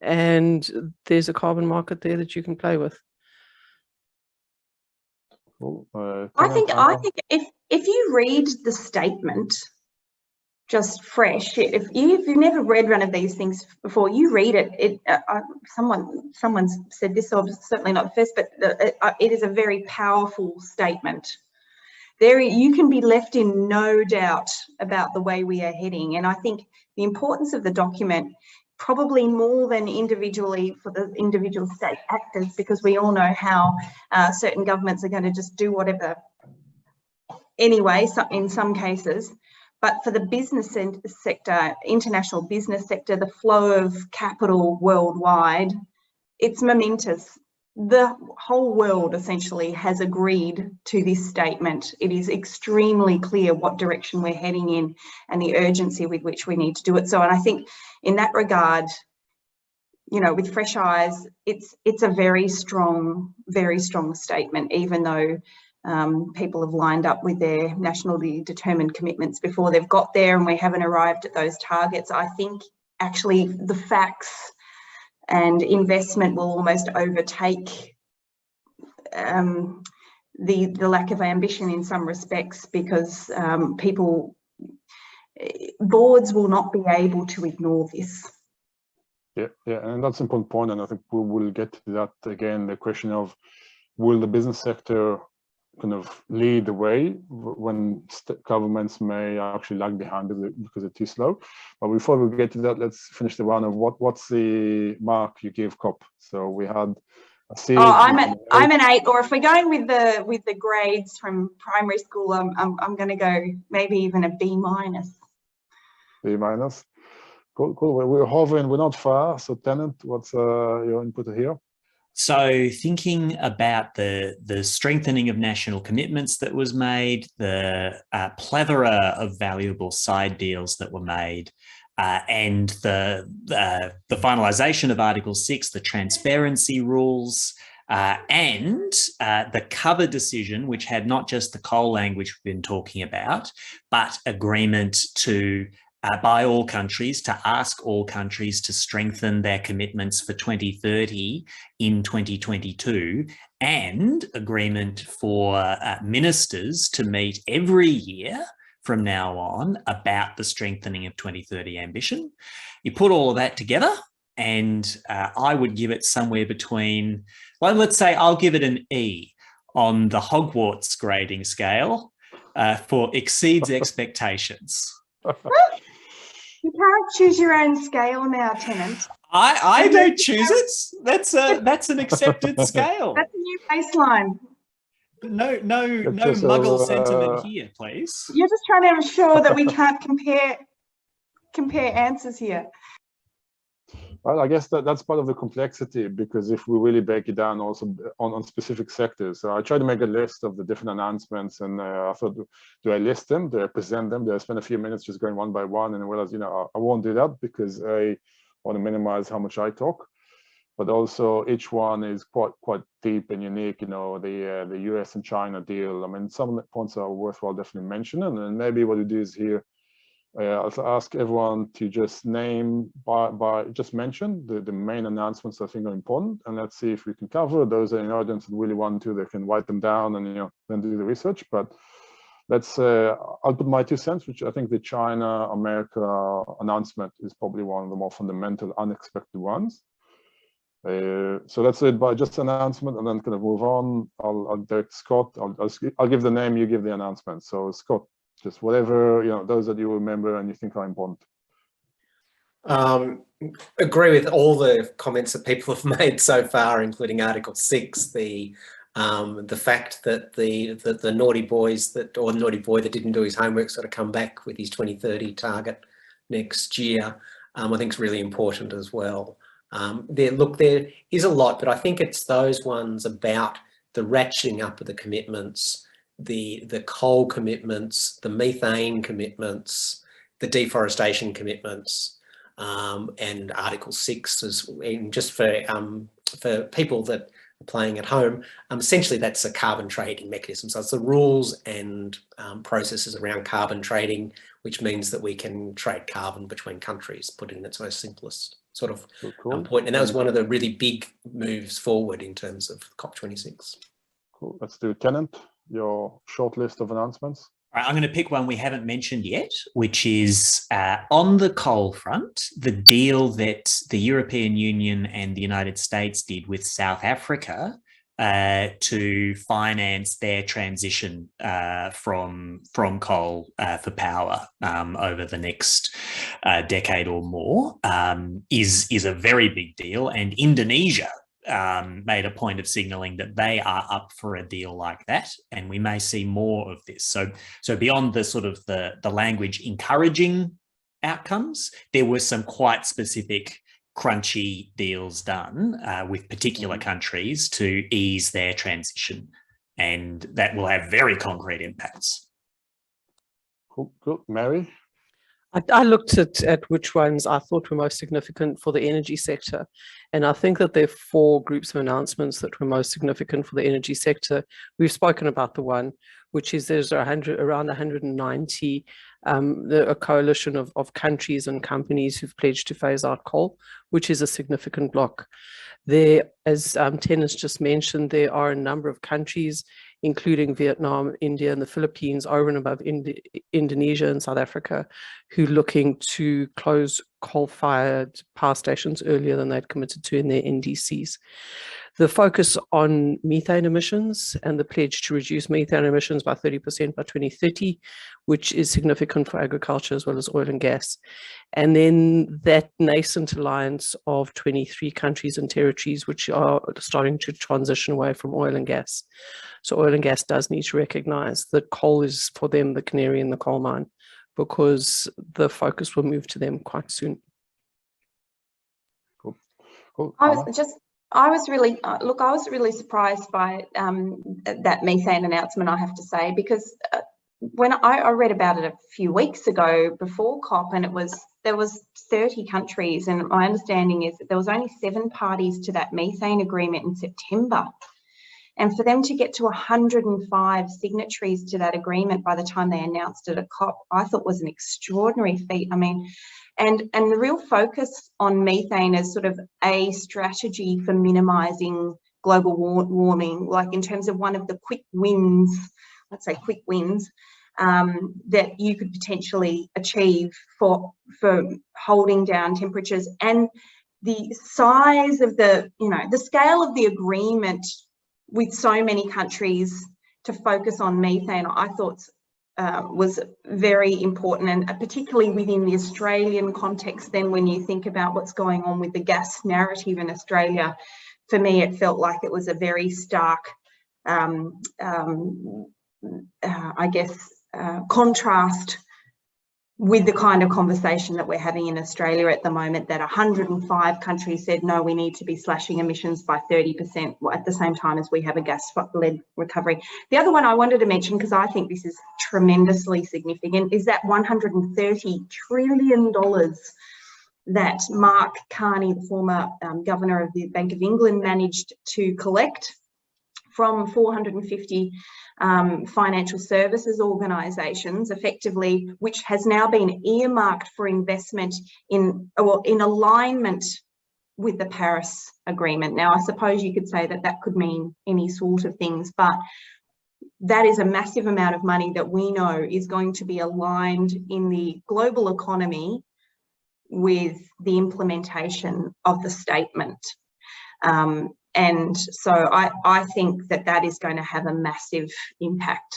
and there's a carbon market there that you can play with. cool? I think if you read the statement just fresh, if you've never read one of these things before, you read it. Someone's said this, so certainly not the first, but it is a very powerful statement. There, you can be left in no doubt about the way we are heading. And I think the importance of the document, probably more than individually for the individual state actors, because we all know how certain governments are going to just do whatever anyway, in some cases. But for the business sector, international business sector, the flow of capital worldwide, it's momentous. The whole world essentially has agreed to this statement. It is extremely clear what direction we're heading in and the urgency with which we need to do it. So, and I think in that regard, you know, with fresh eyes, it's a very strong statement, even though people have lined up with their nationally determined commitments before they've got there and we haven't arrived at those targets. I think actually the facts and investment will almost overtake the lack of ambition in some respects, because people, boards will not be able to ignore this. Yeah, and that's an important point, and I think we will get to that again, the question of will the business sector kind of lead the way when governments may actually lag behind because they're too slow. But before we get to that, let's finish the round of what's the mark you give COP. So we had a C. Oh, I'm an 8, or if we're going with the grades from primary school, I'm going to go maybe even a B-. B-. Cool. We're hovering, we're not far. So Tennant, what's your input here? So thinking about the strengthening of national commitments that was made, the plethora of valuable side deals that were made, and the finalisation of Article 6, the transparency rules, and the cover decision, which had not just the coal language we've been talking about, but agreement to by all countries, to ask all countries to strengthen their commitments for 2030 in 2022, and agreement for ministers to meet every year from now on about the strengthening of 2030 ambition. You put all of that together, and I would give it somewhere between, well, let's say I'll give it an E on the Hogwarts grading scale for exceeds expectations. You can't choose your own scale now, Tennant. I don't choose it. That's an accepted scale. That's a new baseline. No muggle sentiment here, please. You're just trying to ensure that we can't compare answers here. Well, I guess that's part of the complexity, because if we really break it down also on specific sectors. So I tried to make a list of the different announcements, and I thought, do I list them? Do I present them? Do I spend a few minutes just going one by one? And I realized, I won't do that, because I want to minimize how much I talk. But also each one is quite deep and unique. The US and China deal. I mean, some points are worthwhile definitely mentioning, and maybe what we do is here, I'll ask everyone to just name just mention the main announcements I think are important, and let's see if we can cover those in audience that really want to. They can write them down and then do the research. But let's I'll put my 2 cents, which I think the China America announcement is probably one of the more fundamental, unexpected ones. So that's it by just announcement, and then kind of move on. I'll direct Scott. I'll give the name, you give the announcement. So Scott, just whatever, those that you remember and you think are important. Agree with all the comments that people have made so far, including Article 6, the fact that the naughty boys or the naughty boy that didn't do his homework sort of come back with his 2030 target next year, I think is really important as well. There is a lot, but I think it's those ones about the ratcheting up of the commitments, the coal commitments, the methane commitments, the deforestation commitments, and Article 6 just for people that are playing at home. Essentially, that's a carbon trading mechanism. So it's the rules and processes around carbon trading, which means that we can trade carbon between countries, put it in its most simplest sort of point. And that was one of the really big moves forward in terms of COP26. Cool. Let's do Tennant, your short list of announcements. All right, I'm going to pick one we haven't mentioned yet, which is on the coal front, the deal that the European Union and the United States did with South Africa to finance their transition from coal for power over the next decade or more is a very big deal. And Indonesia made a point of signalling that they are up for a deal like that, and we may see more of this. So beyond the sort of the language encouraging outcomes, there were some quite specific crunchy deals done with particular countries to ease their transition, and that will have very concrete impacts. Cool. Mary? I looked at which ones I thought were most significant for the energy sector, and I think that there are 4 groups of announcements that were most significant for the energy sector. We've spoken about the one, which is there's around 190, a coalition of countries and companies who've pledged to phase out coal, which is a significant block. There, as Tennant's just mentioned, there are a number of countries, including Vietnam, India, and the Philippines, over and above Indonesia and South Africa, who are looking to close coal-fired power stations earlier than they'd committed to in their NDCs. The focus on methane emissions and the pledge to reduce methane emissions by 30% by 2030, which is significant for agriculture as well as oil and gas. And then that nascent alliance of 23 countries and territories which are starting to transition away from oil and gas. So oil and gas does need to recognize that coal is for them the canary in the coal mine, because the focus will move to them quite soon. Cool. I was really surprised by that methane announcement, I have to say, because when I read about it a few weeks ago before COP, and there was 30 countries, and my understanding is that there was only 7 parties to that methane agreement in September. And for them to get to 105 signatories to that agreement by the time they announced it at COP, I thought was an extraordinary feat. I mean, and the real focus on methane as sort of a strategy for minimising global warming, like in terms of one of the quick wins, let's say quick wins, that you could potentially achieve for holding down temperatures, and the size of the scale of the agreement with so many countries to focus on methane, I thought was very important, and particularly within the Australian context. Then when you think about what's going on with the gas narrative in Australia, for me it felt like it was a very stark contrast with the kind of conversation that we're having in Australia at the moment, that 105 countries said, no, we need to be slashing emissions by 30% at the same time as we have a gas-led recovery. The other one I wanted to mention, because I think this is tremendously significant, is that $130 trillion that Mark Carney, the former governor of the Bank of England, managed to collect from 450 financial services organisations, effectively, which has now been earmarked for investment in alignment with the Paris Agreement. Now, I suppose you could say that that could mean any sort of things, but that is a massive amount of money that we know is going to be aligned in the global economy with the implementation of the statement. And so I think that that is going to have a massive impact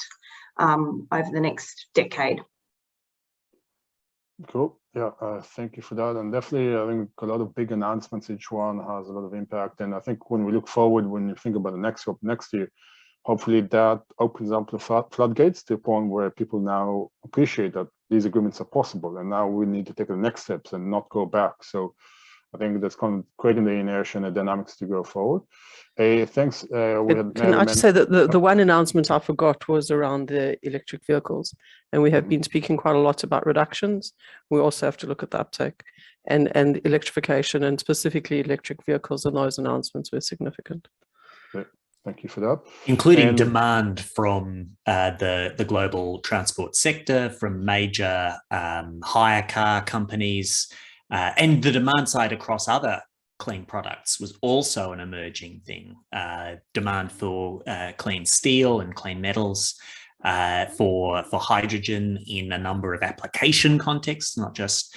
over the next decade. Cool. Yeah, thank you for that. And definitely, I think a lot of big announcements, each one has a lot of impact. And I think when we look forward, when you think about the next COP next year, hopefully that opens up the floodgates to a point where people now appreciate that these agreements are possible. And now we need to take the next steps and not go back. So I think that's kind of creating the inertia and the dynamics to go forward. Thanks. Can I just say that the one announcement I forgot was around the electric vehicles, and we have been speaking quite a lot about reductions. We also have to look at the uptake and electrification, and specifically electric vehicles, and those announcements were significant. Okay. Thank you for that. Including demand from the global transport sector, from major hire car companies, and the demand side across other clean products was also an emerging thing. Demand for clean steel and clean metals, for hydrogen in a number of application contexts, not just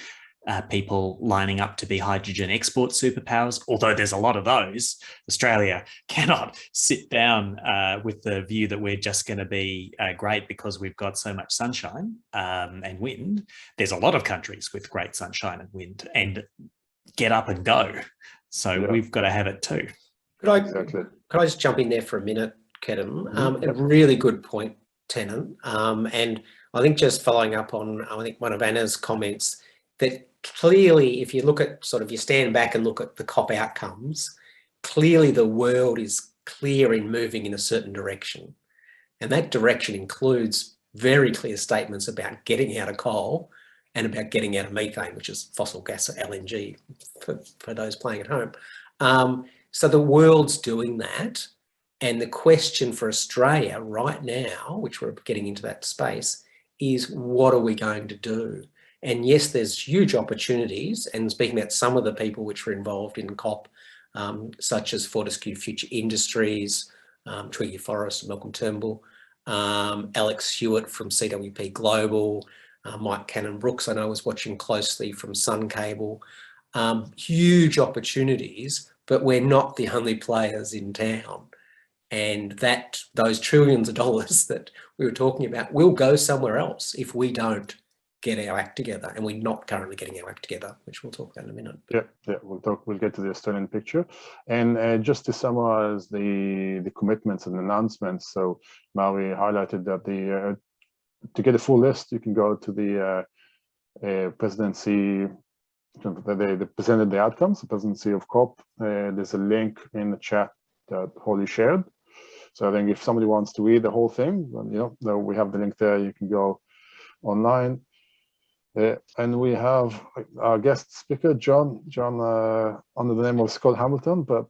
people lining up to be hydrogen export superpowers, although there's a lot of those. Australia cannot sit down with the view that we're just going to be great because we've got so much sunshine and wind. There's a lot of countries with great sunshine and wind, and get up and go. So we've got to have it too. Could I just jump in there for a minute, Kedem? A really good point, Tennant. And I think just following up on, I think, one of Anna's comments, that clearly, if you look at you stand back and look at the COP outcomes, clearly the world is clear in moving in a certain direction. And that direction includes very clear statements about getting out of coal and about getting out of methane, which is fossil gas, LNG, for those playing at home. So the world's doing that. And the question for Australia right now, which we're getting into that space, is what are we going to do? And yes, there's huge opportunities, and speaking about some of the people which were involved in COP, such as Fortescue Future Industries, Twiggy Forrest, Malcolm Turnbull, Alex Stewart from CWP Global, Mike Cannon-Brooks, I know, was watching closely from Sun Cable. Huge opportunities, but we're not the only players in town. And those trillions of dollars that we were talking about will go somewhere else if we don't get our act together, and we're not currently getting our act together, which we'll talk about in a minute. Yeah, we'll get to the Australian picture. And just to summarize the commitments and announcements, so Maui highlighted that to get a full list, you can go to the presidency. They presented the outcomes, the presidency of COP. There's a link in the chat that Holly shared. So I think if somebody wants to read the whole thing, then, we have the link there. You can go online. And we have our guest speaker, John, under the name of Scott Hamilton, but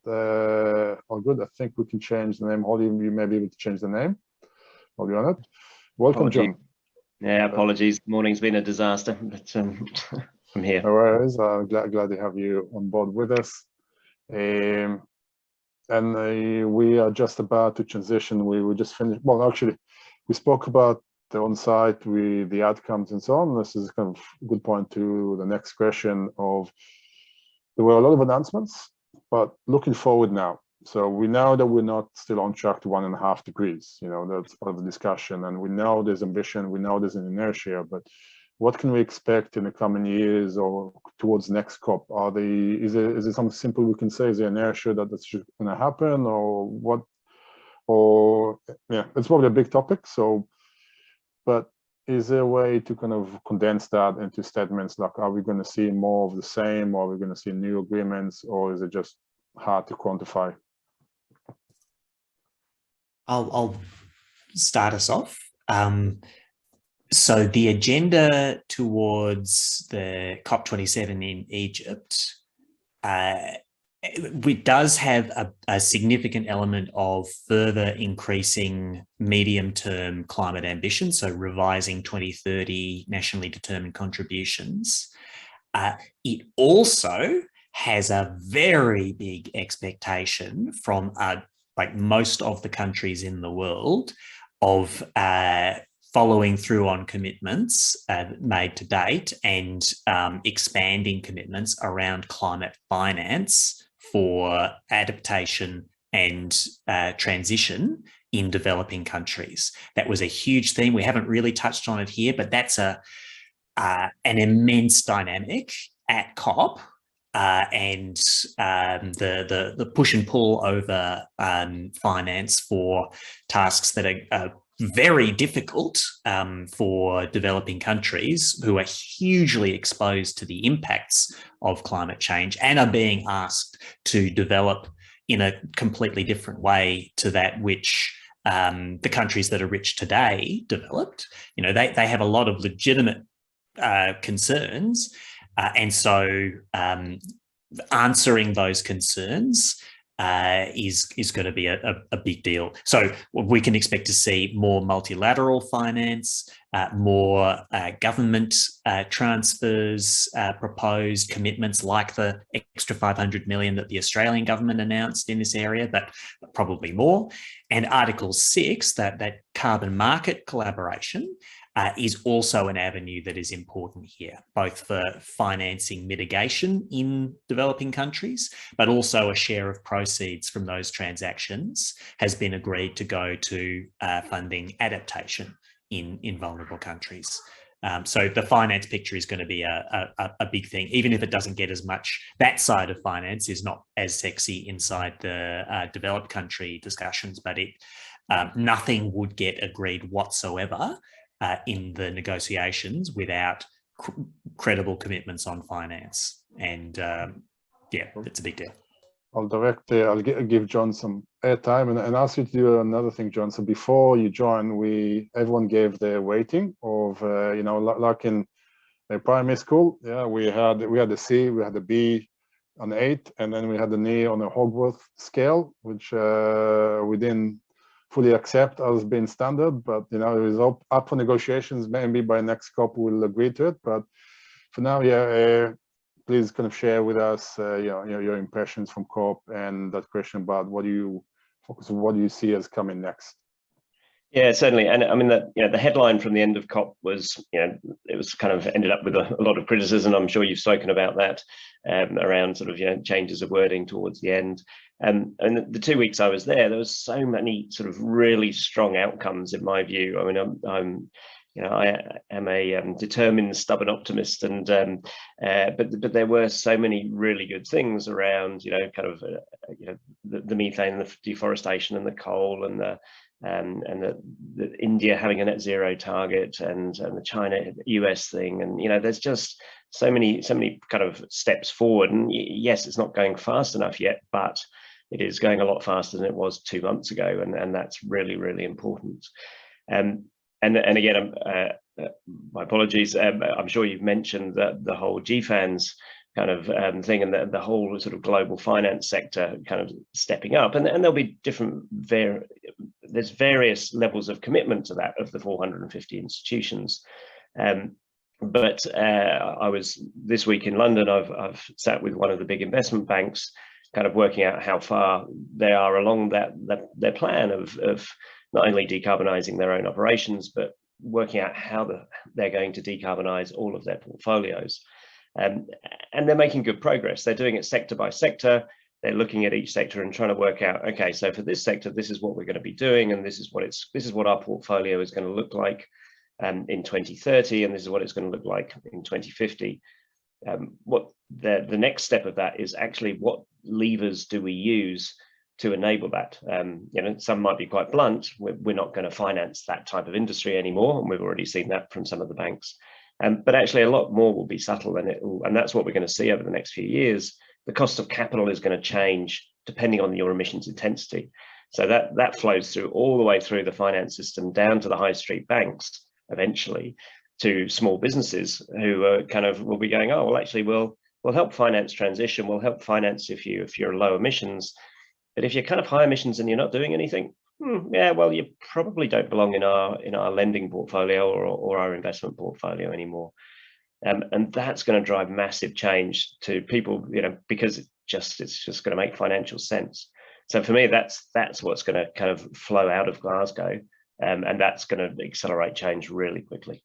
all good. I think we can change the name. Holly, you may be able to change the name. I'll be on it. Welcome, John. Yeah, apologies. Morning's been a disaster, but I'm here. No worries. Glad to have you on board with us. And we are just about to transition. We just finished. Well, actually, we spoke about the on-site, the outcomes and so on. This is kind of a good point to the next question of, there were a lot of announcements, but looking forward now. So we know that we're not still on track to 1.5 degrees, that's part of the discussion. And we know there's ambition, we know there's an inertia, but what can we expect in the coming years or towards next COP? Is it something simple we can say? Is there inertia that's going to happen, or what? Or yeah, it's probably a big topic. So, but is there a way to kind of condense that into statements like, are we going to see more of the same, or are we going to see new agreements, or is it just hard to quantify? I'll start us off. So the agenda towards the COP27 in Egypt, it does have a significant element of further increasing medium-term climate ambition, so revising 2030 nationally determined contributions. It also has a very big expectation from like most of the countries in the world of following through on commitments made to date and expanding commitments around climate finance for adaptation and transition in developing countries. That was a huge theme. We haven't really touched on it here, but that's an immense dynamic at COP. And the push and pull over finance for tasks that are very difficult for developing countries who are hugely exposed to the impacts of climate change and are being asked to develop in a completely different way to that which the countries that are rich today developed. They have a lot of legitimate concerns, and so answering those concerns is going to be a big deal. So we can expect to see more multilateral finance, more government transfers, proposed commitments like the extra 500 million that the Australian government announced in this area, but probably more. And Article 6, that carbon market collaboration, is also an avenue that is important here, both for financing mitigation in developing countries, but also a share of proceeds from those transactions has been agreed to go to funding adaptation in vulnerable countries. So the finance picture is going to be a big thing, even if it doesn't get as much. That side of finance is not as sexy inside the developed country discussions, but nothing would get agreed whatsoever in the negotiations without credible commitments on finance. And yeah, it's a big deal. I'll give John some airtime and ask you to do another thing, John. So before you join, everyone gave their weighting of like in primary school. Yeah, we had the C, we had the B on 8, and then we had the knee on a Hogwarts scale, which we didn't fully accept as being standard, but it is up for negotiations. Maybe by next COP we'll agree to it, but for now, please kind of share with us your impressions from COP and that question about what do you focus on what do you see as coming next? Yeah, certainly. And I mean, the headline from the end of COP was, it was kind of ended up with a lot of criticism. I'm sure you've spoken about that around sort of, changes of wording towards the end. And the 2 weeks I was there was so many sort of really strong outcomes in my view. I mean, I am a determined, stubborn optimist, and but there were so many really good things around, the methane, and the deforestation, and the coal, and the India having a net zero target, and the China-US thing, and there's just so many kind of steps forward. And yes, it's not going fast enough yet, but it is going a lot faster than it was 2 months ago, and that's really, really important. And again, my apologies. I'm sure you've mentioned that the whole GFANZ kind of thing, and the whole sort of global finance sector kind of stepping up, and there'll be there's various levels of commitment to that of the 450 institutions. But I was this week in London. I've sat with one of the big investment banks, kind of working out how far they are along their plan of not only decarbonising their own operations, but working out how they're going to decarbonise all of their portfolios. And they're making good progress. They're doing it sector by sector. They're looking at each sector and trying to work out, okay, so for this sector, this is what we're going to be doing, and this is what our portfolio is going to look like in 2030, and this is what it's going to look like in 2050. What the next step of that is actually, what levers do we use to enable that? Some might be quite blunt. We're not going to finance that type of industry anymore, and we've already seen that from some of the banks. But actually, a lot more will be subtle, and that's what we're going to see over the next few years. The cost of capital is going to change depending on your emissions intensity. So that flows through all the way through the finance system, down to the high street banks, eventually to small businesses who are will be going, oh, well, actually, we'll help finance transition. We'll help finance if you're low emissions. But if you're kind of high emissions and you're not doing anything, yeah, well, you probably don't belong in our lending portfolio or our investment portfolio anymore. And that's going to drive massive change to people, because it's just going to make financial sense. So for me, that's what's going to kind of flow out of Glasgow, and that's going to accelerate change really quickly.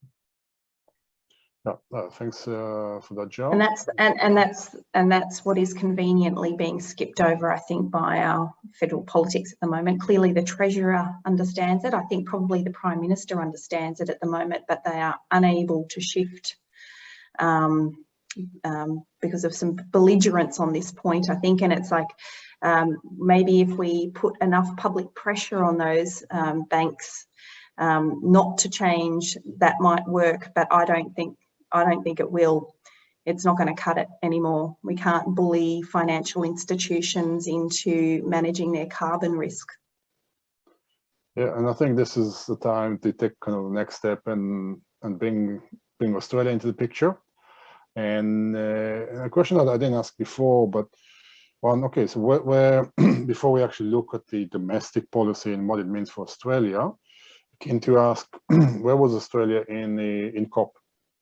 Yeah, thanks for that, John. And that's what is conveniently being skipped over, I think, by our federal politics at the moment. Clearly, the Treasurer understands it. I think probably the Prime Minister understands it at the moment, but they are unable to shift because of some belligerence on this point, I think. And it's like, maybe if we put enough public pressure on those banks not to change, that might work, but I don't think it will. It's not going to cut it anymore. We can't bully financial institutions into managing their carbon risk. Yeah, and I think this is the time to take kind of the next step and bring Australia into the picture. And a question that I didn't ask before, but okay, so where before we actually look at the domestic policy and what it means for Australia, keen to ask, where was Australia in COP?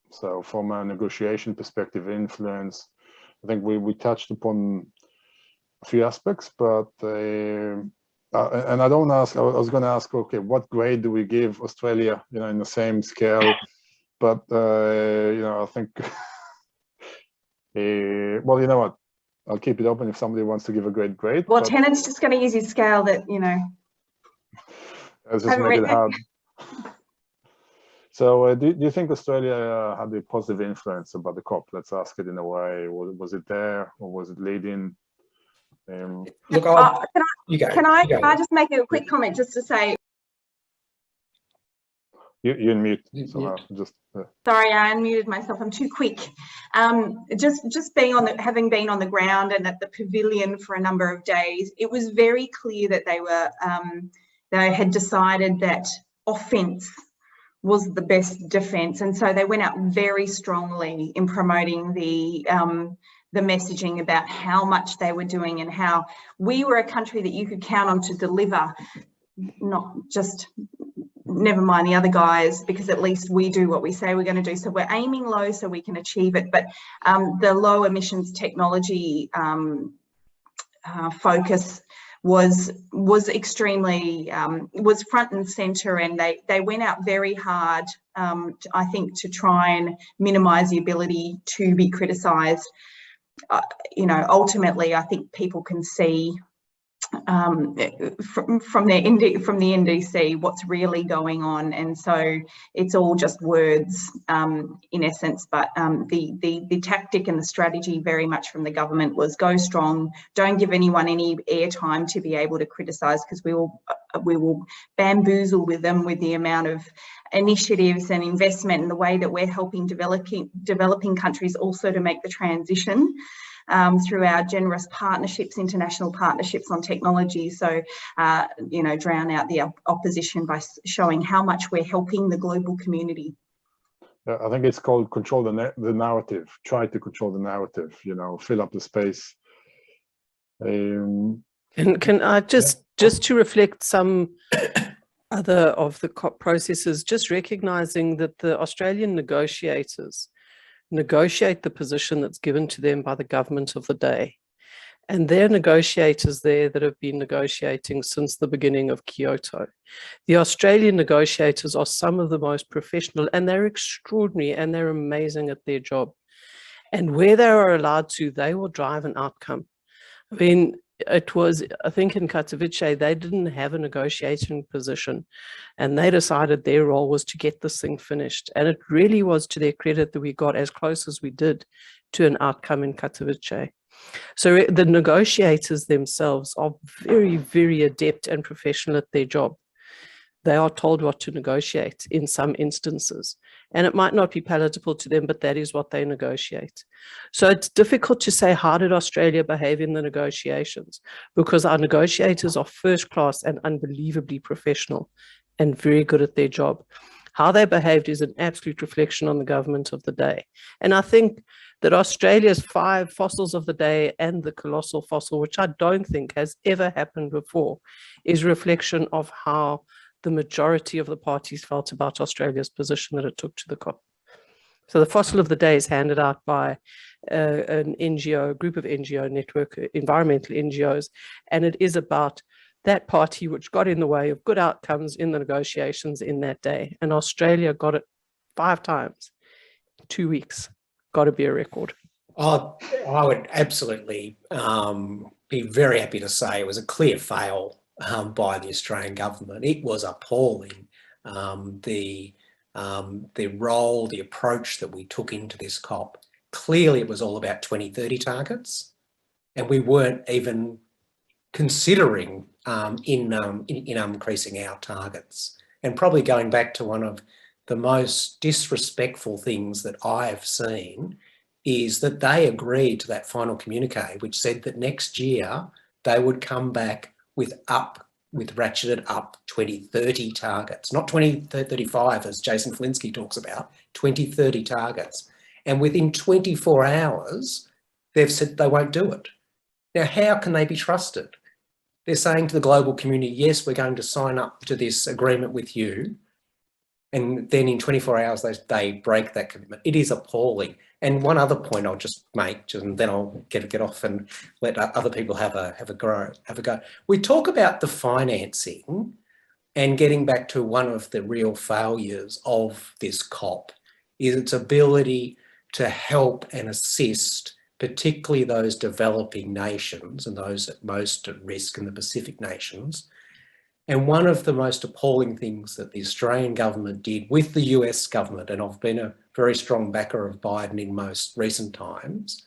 So from a negotiation perspective, influence, I think we touched upon a few aspects, but and I don't ask, I was going to ask, okay, what grade do we give Australia, in the same scale? But, I think, well, you know what, I'll keep it open if somebody wants to give a grade. Well, Tennant's just going to use his scale that, Let's just make it hard. So do you think Australia had a positive influence about the COP? Let's ask it in a way. Was it there, or was it leading? Look, can I just make a quick comment just to say? You're in mute. Sorry, I unmuted myself. I'm too quick. Just having been on the ground and at the pavilion for a number of days, it was very clear that they had decided that offence was the best defence, and so they went out very strongly in promoting the messaging about how much they were doing and how we were a country that you could count on to deliver, not just never mind the other guys, because at least we do what we say we're going to do. So we're aiming low so we can achieve it, but the low emissions technology focus was extremely was front and centre, and they went out very hard, I think, to try and minimise the ability to be criticised. You know, ultimately, I think people can see from the NDC what's really going on, and so it's all just words in essence. But the tactic and the strategy very much from the government was go strong, don't give anyone any airtime to be able to criticise, because we will bamboozle with them with the amount of initiatives and investment and the way that we're helping developing countries also to make the transition. Through our generous partnerships, international partnerships on technology. So, you know, drown out the opposition by showing how much we're helping the global community. I think it's called control the narrative. Try to control the narrative, you know, fill up the space. Can I just to reflect some other of the COP processes, just recognizing that the Australian negotiators negotiate the position that's given to them by the government of the day. And they're negotiators there that have been negotiating since the beginning of Kyoto. The Australian negotiators are some of the most professional, and they're extraordinary, and they're amazing at their job. And where they are allowed to, they will drive an outcome. I mean, it was, I think in Katowice, they didn't have a negotiating position, and they decided their role was to get this thing finished. And it really was to their credit that we got as close as we did to an outcome in Katowice. So the negotiators themselves are very, very adept and professional at their job. They are told what to negotiate in some instances, and it might not be palatable to them, but that is what they negotiate. So it's difficult to say, how did Australia behave in the negotiations? Because our negotiators are first class and unbelievably professional and very good at their job. How they behaved is an absolute reflection on the government of the day. And I think that Australia's 5 fossils of the day and the colossal fossil, which I don't think has ever happened before, is a reflection of how the majority of the parties felt about Australia's position that it took to the COP. So the fossil of the day is handed out by an NGO, a group of NGO network, environmental NGOs, and it is about that party which got in the way of good outcomes in the negotiations in that day. And Australia got it 5 times, 2 weeks. Got to be a record. I would absolutely be very happy to say it was a clear fail by the Australian government. It was appalling, the role, the approach that we took into this COP. Clearly it was all about 2030 targets, and we weren't even considering in increasing our targets. And probably going back to one of the most disrespectful things that I have seen is that they agreed to that final communique, which said that next year they would come back with ratcheted up 2030 targets, not 2035 as Jason Flinsky talks about, 2030 targets. And within 24 hours, they've said they won't do it. Now, how can they be trusted? They're saying to the global community, yes, we're going to sign up to this agreement with you. And then in 24 hours, they break that commitment. It is appalling. And one other point I'll just make, and then I'll get off and let other people have a go. We talk about the financing, and getting back to one of the real failures of this COP is its ability to help and assist, particularly those developing nations and those most at risk in the Pacific nations. And one of the most appalling things that the Australian government did with the US government, and I've been a very strong backer of Biden in most recent times,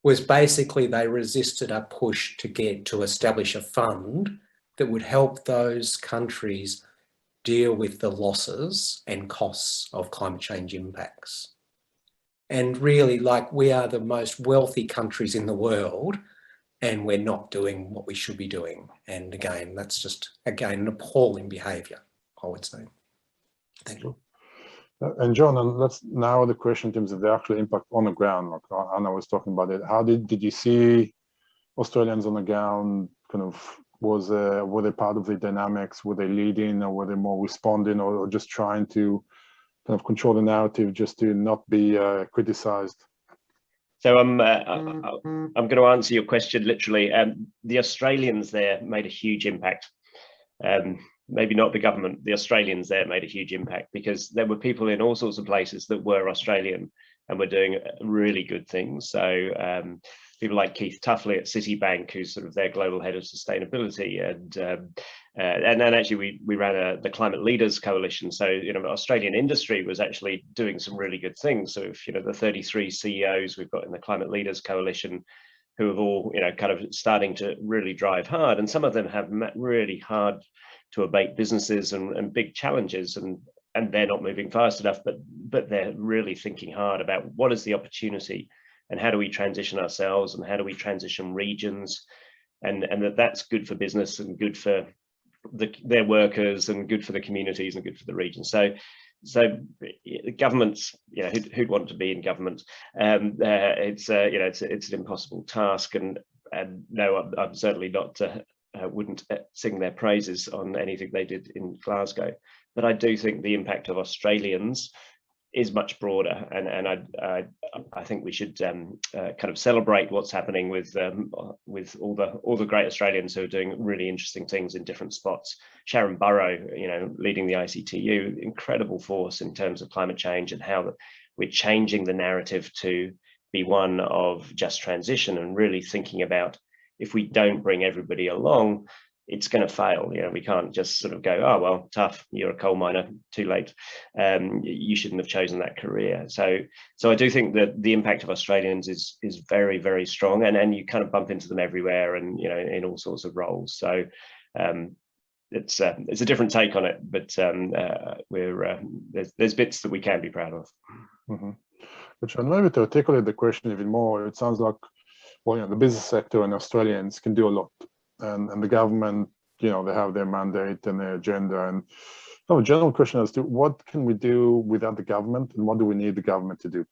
was basically they resisted a push to establish a fund that would help those countries deal with the losses and costs of climate change impacts. And really, like, we are the most wealthy countries in the world, and we're not doing what we should be doing. And again, that's just, again, an appalling behaviour, I would say. Thank you. And John, let's narrow the question in terms of the actual impact on the ground. Like Anna was talking about it. How did you see Australians on the ground? Kind of were they part of the dynamics? Were they leading, or were they more responding, or just trying to kind of control the narrative just to not be criticised? So I'm going to answer your question literally. The Australians there made a huge impact. Maybe not the government, the Australians there made a huge impact, because there were people in all sorts of places that were Australian and were doing really good things. So people like Keith Tuffley at Citibank, who's sort of their global head of sustainability, and then actually we ran the Climate Leaders Coalition. So Australian industry was actually doing some really good things. So if the 33 CEOs we've got in the Climate Leaders Coalition, who have all kind of starting to really drive hard, and some of them have really hard to abate businesses and big challenges, and they're not moving fast enough, but they're really thinking hard about what is the opportunity and how do we transition ourselves and how do we transition regions, and that's good for business and good for their workers and good for the communities and good for the region. So governments, who'd want to be in government? It's an impossible task, and no, I'm certainly not wouldn't sing their praises on anything they did in Glasgow, but I do think the impact of Australians is much broader, and I think we should kind of celebrate what's happening with all the great Australians who are doing really interesting things in different spots. Sharon Burrow, leading the ICTU, incredible force in terms of climate change and how we're changing the narrative to be one of just transition and really thinking about, if we don't bring everybody along, it's going to fail. We can't just sort of go, oh, well, tough, you're a coal miner, too late. You shouldn't have chosen that career. So I do think that the impact of Australians is very, very strong, and you kind of bump into them everywhere and, in all sorts of roles. So it's a different take on it, but there's bits that we can be proud of. Mm-hmm. Which, and maybe to articulate the question even more, it sounds like, well, the business sector and Australians can do a lot, and the government, they have their mandate and their agenda. And a general question as to what can we do without the government, and what do we need the government to do?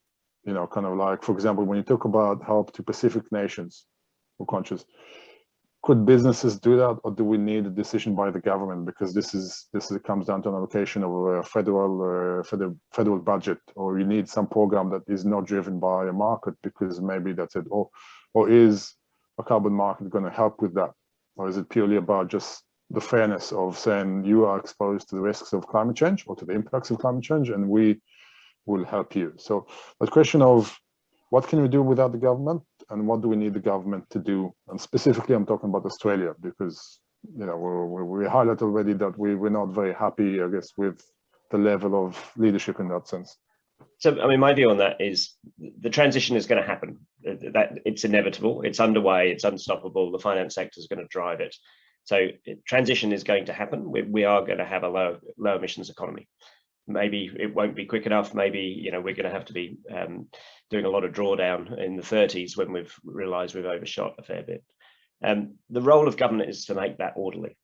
Kind of like, for example, when you talk about help to Pacific nations or countries, could businesses do that, or do we need a decision by the government? Because this comes down to an allocation of a federal budget, or you need some program that is not driven by a market, because maybe that's it. Or is a carbon market going to help with that? Or is it purely about just the fairness of saying you are exposed to the risks of climate change or to the impacts of climate change, and we will help you? So the question of what can we do without the government, and what do we need the government to do? And specifically, I'm talking about Australia, because we highlight already that we're not very happy, I guess, with the level of leadership in that sense. So, I mean, my view on that is the transition is going to happen. That it's inevitable, it's underway, it's unstoppable. The finance sector is going to drive it. So transition is going to happen. We are going to have a low emissions economy. Maybe it won't be quick enough. Maybe, we're going to have to be doing a lot of drawdown in the 30s when we've realized we've overshot a fair bit. The role of government is to make that orderly.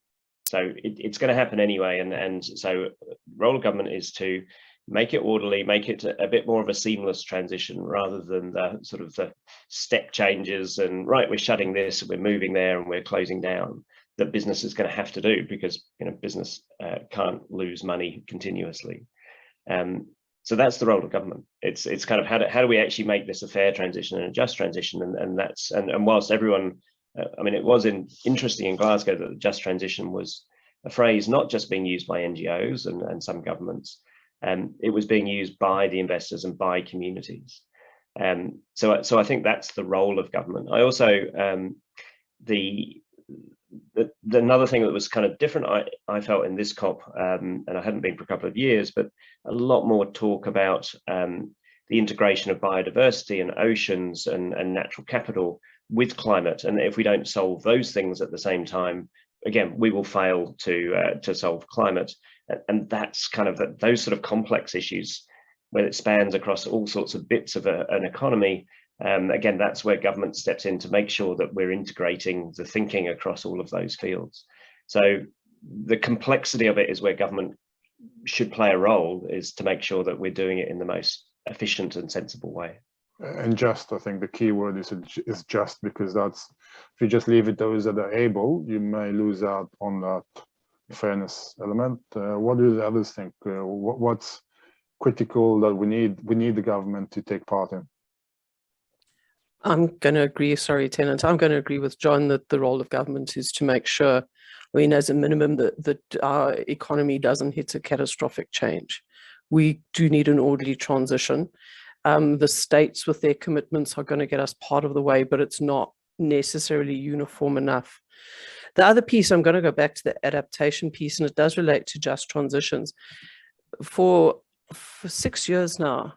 So it's going to happen anyway. And so the role of government is to make it orderly, make it a bit more of a seamless transition, rather than the sort of the step changes and, right, we're shutting this, we're moving there, and we're closing down, that business is going to have to do, because business can't lose money continuously. So that's the role of government. It's kind of how do we actually make this a fair transition and a just transition, and whilst everyone, I mean, it was interesting in Glasgow that the just transition was a phrase not just being used by NGOs and some governments. It was being used by the investors and by communities. So I think that's the role of government. I also, another thing that was kind of different, I felt in this COP, and I hadn't been for a couple of years, but a lot more talk about the integration of biodiversity and oceans and natural capital with climate. And if we don't solve those things at the same time, again, we will fail to solve climate. And that's kind of those sort of complex issues where it spans across all sorts of bits of an economy. Again, that's where government steps in to make sure that we're integrating the thinking across all of those fields. So the complexity of it is where government should play a role, is to make sure that we're doing it in the most efficient and sensible way. And just, I think the key word is just, because that's, if you just leave it those that are able, you may lose out on that fairness element. What do the others think? What's critical that we need the government to take part in? I'm going to agree, sorry, Tennant, I'm going to agree with John that the role of government is to make sure, I mean, as a minimum, that our economy doesn't hit a catastrophic change. We do need an orderly transition. The states with their commitments are going to get us part of the way, but it's not necessarily uniform enough. The other piece, I'm going to go back to the adaptation piece, and it does relate to just transitions. For 6 years now,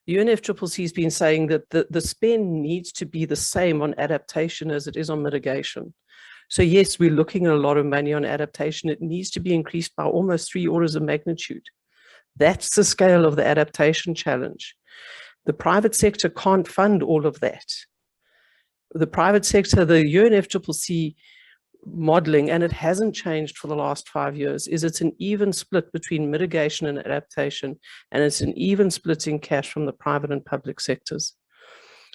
UNFCCC has been saying that the spend needs to be the same on adaptation as it is on mitigation. So yes, we're looking at a lot of money on adaptation. It needs to be increased by almost 3 orders of magnitude. That's the scale of the adaptation challenge. The private sector can't fund all of that. The private sector, the UNFCCC modeling, and it hasn't changed for the last 5 years, is it's an even split between mitigation and adaptation, and it's an even split in cash from the private and public sectors.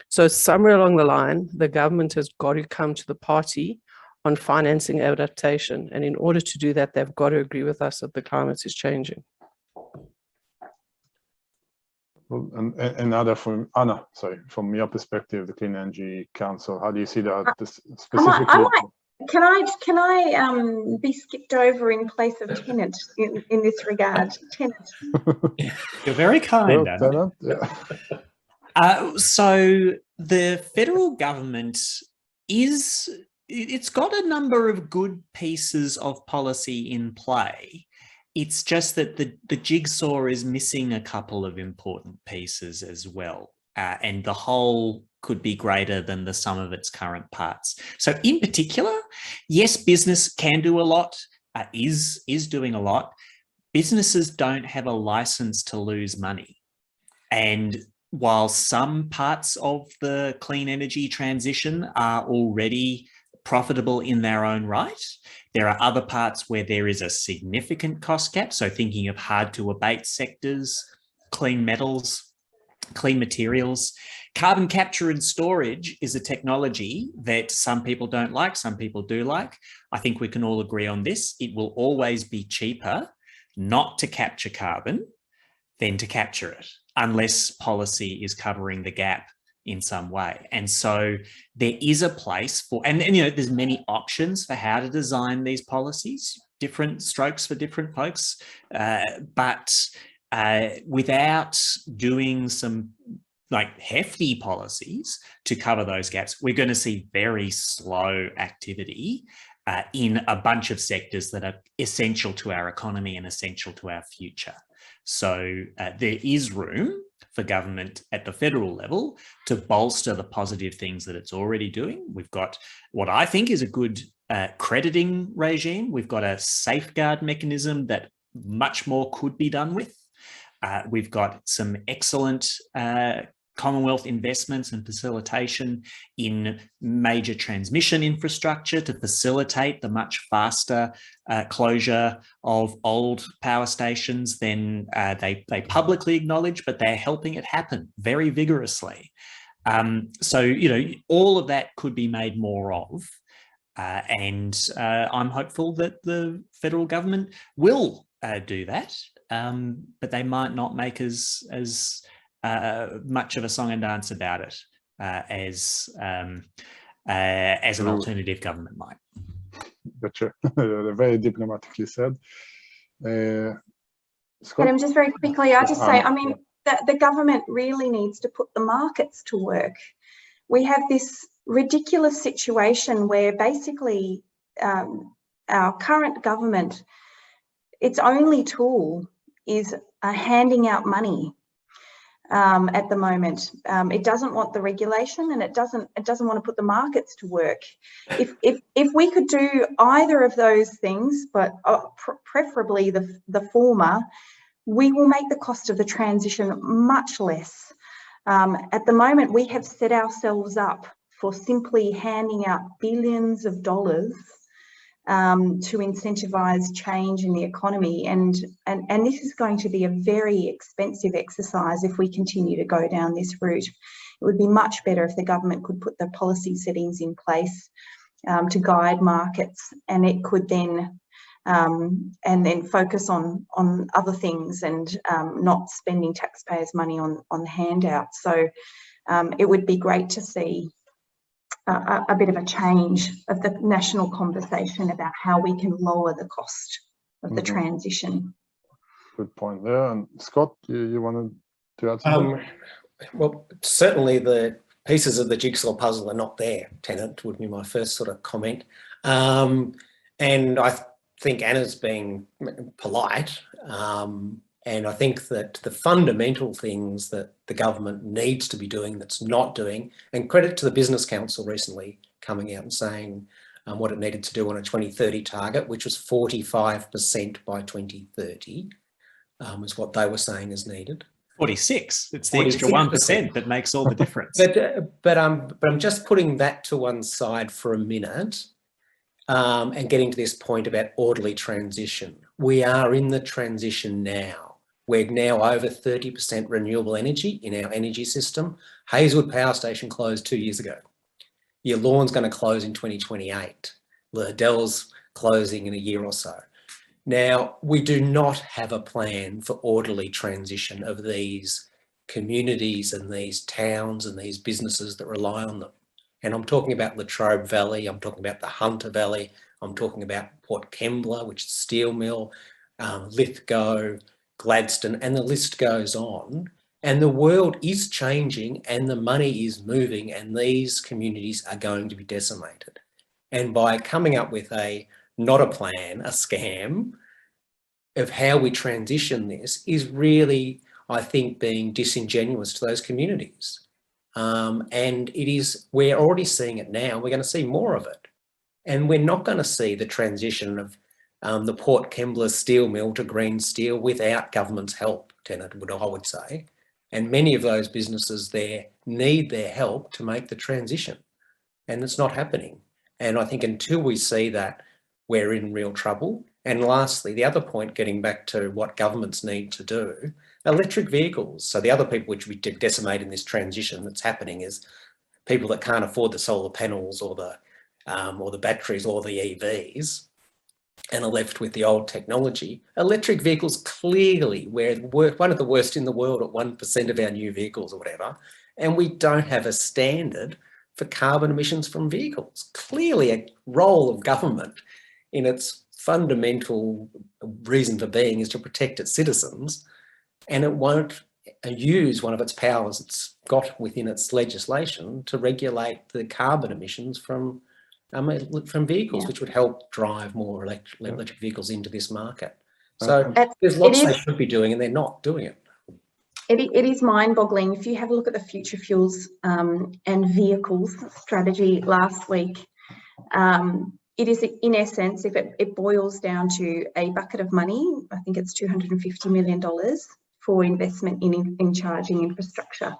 So somewhere along the line, the government has got to come to the party on financing adaptation, and in order to do that, they've got to agree with us that the climate is changing. Well, and another from Anna, sorry, from your perspective, the Clean Energy Council, how do you see that specifically? Can I be skipped over in place of Tennant in this regard? Tennant. You're very kind, Well, Anna. yeah. So the federal government it's got a number of good pieces of policy in play. It's just that the jigsaw is missing a couple of important pieces as well. And the whole could be greater than the sum of its current parts. So in particular, yes, business can do a lot, is doing a lot. Businesses don't have a license to lose money. And while some parts of the clean energy transition are already profitable in their own right, there are other parts where there is a significant cost gap. So thinking of hard to abate sectors, clean metals, clean materials. Carbon capture and storage is a technology that some people don't like, some people do like. I think we can all agree on this. It will always be cheaper not to capture carbon than to capture it, unless policy is covering the gap in some way. And so there is a place for, and you know, there's many options for how to design these policies, different strokes for different folks, but without doing some like hefty policies to cover those gaps, we're going to see very slow activity in a bunch of sectors that are essential to our economy and essential to our future. So there is room for government at the federal level to bolster the positive things that it's already doing. We've got what I think is a good crediting regime. We've got a safeguard mechanism that much more could be done with. We've got some excellent Commonwealth investments and facilitation in major transmission infrastructure to facilitate the much faster closure of old power stations than they publicly acknowledge, but they're helping it happen very vigorously. So, you know, all of that could be made more of. And I'm hopeful that the federal government will do that, but they might not make as much of a song and dance about it as an alternative government might. Gotcha. Very diplomatically said. Scott? And just very quickly, I just say, I mean, that the government really needs to put the markets to work. We have this ridiculous situation where basically our current government, its only tool is handing out money. At the moment, it doesn't want the regulation, and it doesn't want to put the markets to work. If we could do either of those things, but preferably the former, we will make the cost of the transition much less. At the moment, we have set ourselves up for simply handing out billions of dollars to incentivize change in the economy, and this is going to be a very expensive exercise if we continue to go down this route. It would be much better if the government could put the policy settings in place to guide markets, and it could then focus on other things and not spending taxpayers' money on handouts. So it would be great to see a bit of a change of the national conversation about how we can lower the cost of the transition. Good point there. And Scott, you wanted to add something? Well, certainly the pieces of the jigsaw puzzle are not there, Tennant, would be my first sort of comment. And I think Anna's being polite. And I think that the fundamental things that the government needs to be doing that's not doing, and credit to the Business Council recently coming out and saying what it needed to do on a 2030 target, which was 45% by 2030, is what they were saying is needed. 46. It's the extra 1% that makes all the difference. But I'm just putting that to one side for a minute and getting to this point about orderly transition. We are in the transition now. We're now over 30% renewable energy in our energy system. Hazelwood Power Station closed 2 years ago. Your Lawn's going to close in 2028. Liddell's closing in a year or so. Now, we do not have a plan for orderly transition of these communities and these towns and these businesses that rely on them. And I'm talking about Latrobe Valley, I'm talking about the Hunter Valley, I'm talking about Port Kembla, which is a steel mill, Lithgow, Gladstone, and the list goes on. And the world is changing and the money is moving and these communities are going to be decimated. And by coming up with not a plan, a scam of how we transition this is really, I think, being disingenuous to those communities. And we're already seeing it now. We're going to see more of it. And we're not going to see the transition of the Port Kembla steel mill to green steel without government's help, Tennant, I would say. And many of those businesses there need their help to make the transition. And it's not happening. And I think until we see that, we're in real trouble. And lastly, the other point, getting back to what governments need to do, electric vehicles. So the other people which we decimate in this transition that's happening is people that can't afford the solar panels or the batteries or the EVs and are left with the old technology. Electric vehicles, clearly, we're one of the worst in the world at 1% of our new vehicles or whatever, and we don't have a standard for carbon emissions from vehicles. Clearly a role of government in its fundamental reason for being is to protect its citizens, and it won't use one of its powers it's got within its legislation to regulate the carbon emissions from vehicles, which would help drive more electric vehicles into this market. So there's lots they should be doing and they're not doing it. It is mind-boggling. If you have a look at the Future Fuels and Vehicles strategy last week, it is, in essence, if it boils down to a bucket of money, I think it's $250 million for investment in charging infrastructure.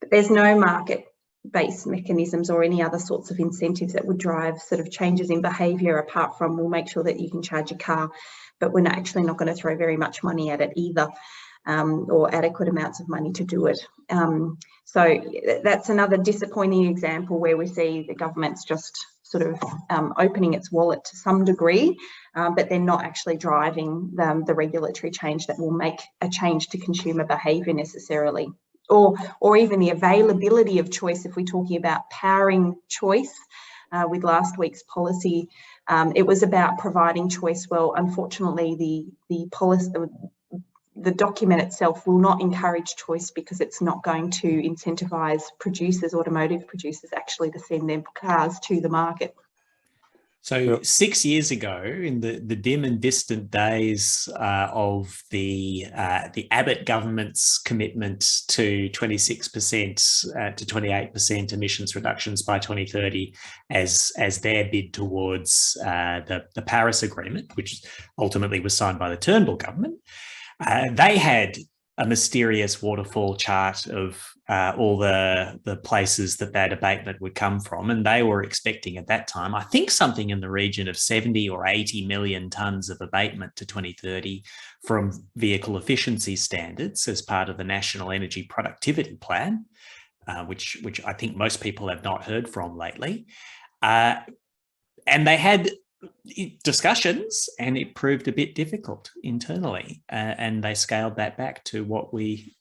But there's no market-based mechanisms or any other sorts of incentives that would drive sort of changes in behaviour, apart from we'll make sure that you can charge your car, but we're actually not going to throw very much money at it either. Or adequate amounts of money to do it. So that's another disappointing example where we see the government's just sort of opening its wallet to some degree, but they're not actually driving the regulatory change that will make a change to consumer behaviour necessarily, or even the availability of choice. If we're talking about powering choice with last week's policy, it was about providing choice. Well, unfortunately, the policy, the document itself will not encourage choice because it's not going to incentivise producers, automotive producers, actually to send their cars to the market. So 6 years ago, in the dim and distant days of the Abbott government's commitment to 26% to 28% emissions reductions by 2030 as their bid towards the Paris Agreement, which ultimately was signed by the Turnbull government, they had a mysterious waterfall chart of all the places that abatement would come from. And they were expecting at that time, I think, something in the region of 70 or 80 million tonnes of abatement to 2030 from vehicle efficiency standards as part of the National Energy Productivity Plan, which I think most people have not heard from lately. And they had discussions and it proved a bit difficult internally, and they scaled that back to what we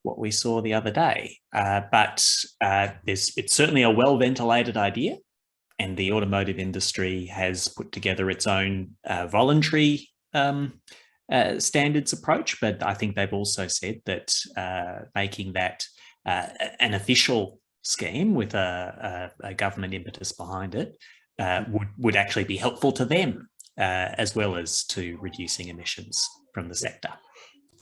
what we saw the other day. But it's certainly a well-ventilated idea, and the automotive industry has put together its own voluntary standards approach. But I think they've also said that making that an official scheme with a government impetus behind it would actually be helpful to them as well as to reducing emissions from the sector.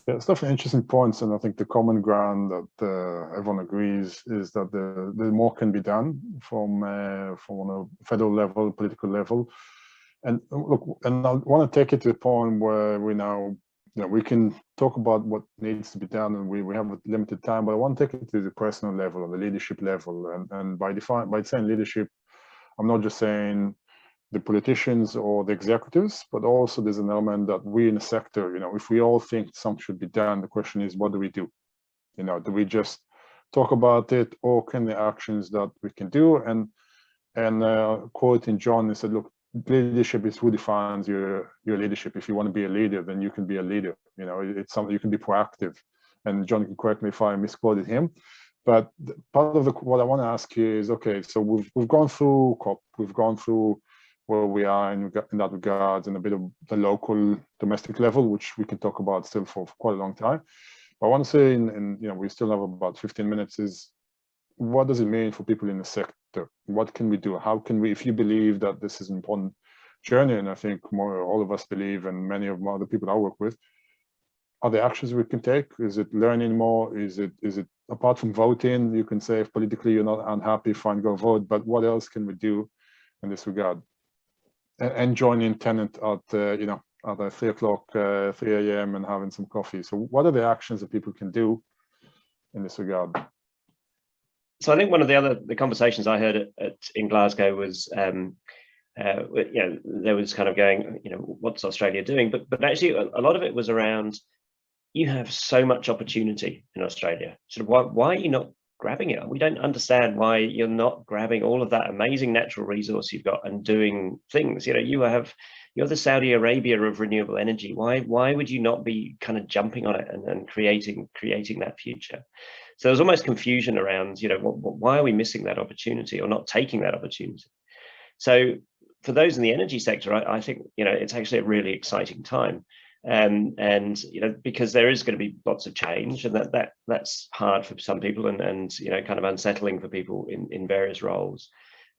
Yeah, it's definitely interesting points, and I think the common ground that everyone agrees is that the more can be done from a federal level, political level. And look, and I want to take it to the point where we now, we can talk about what needs to be done, and we have a limited time, but I want to take it to the personal level, the leadership level, and by saying leadership, I'm not just saying the politicians or the executives, but also there's an element that we in the sector, if we all think something should be done, the question is, what do we do? Do we just talk about it, or can the actions that we can do? And quoting John, he said, look, leadership is who defines your leadership. If you want to be a leader, then you can be a leader. It's something you can be proactive. And John can correct me if I misquoted him. But part of what I want to ask you is, okay, so we've gone through COP, we've gone through where we are in that regard, and a bit of the local domestic level, which we can talk about still for quite a long time. But I want to say, and we still have about 15 minutes, is what does it mean for people in the sector? What can we do? How can we, if you believe that this is an important journey, and I think all of us believe, and many of the people I work with, are there actions we can take? Is it learning more? Is it apart from voting? You can say if politically you're not unhappy, fine, go vote. But what else can we do in this regard? And joining Tennant at at 3 o'clock, 3 a.m. and having some coffee. So what are the actions that people can do in this regard? So I think one of the conversations I heard in Glasgow was, there was kind of going, what's Australia doing? But actually a lot of it was around, you have so much opportunity in Australia. Sort of why are you not grabbing it? We don't understand why you're not grabbing all of that amazing natural resource you've got and doing things. You're the Saudi Arabia of renewable energy. Why would you not be kind of jumping on it and creating that future? So there's almost confusion around, why are we missing that opportunity or not taking that opportunity? So for those in the energy sector, I think, it's actually a really exciting time. Because there is going to be lots of change, and that's hard for some people and kind of unsettling for people in various roles.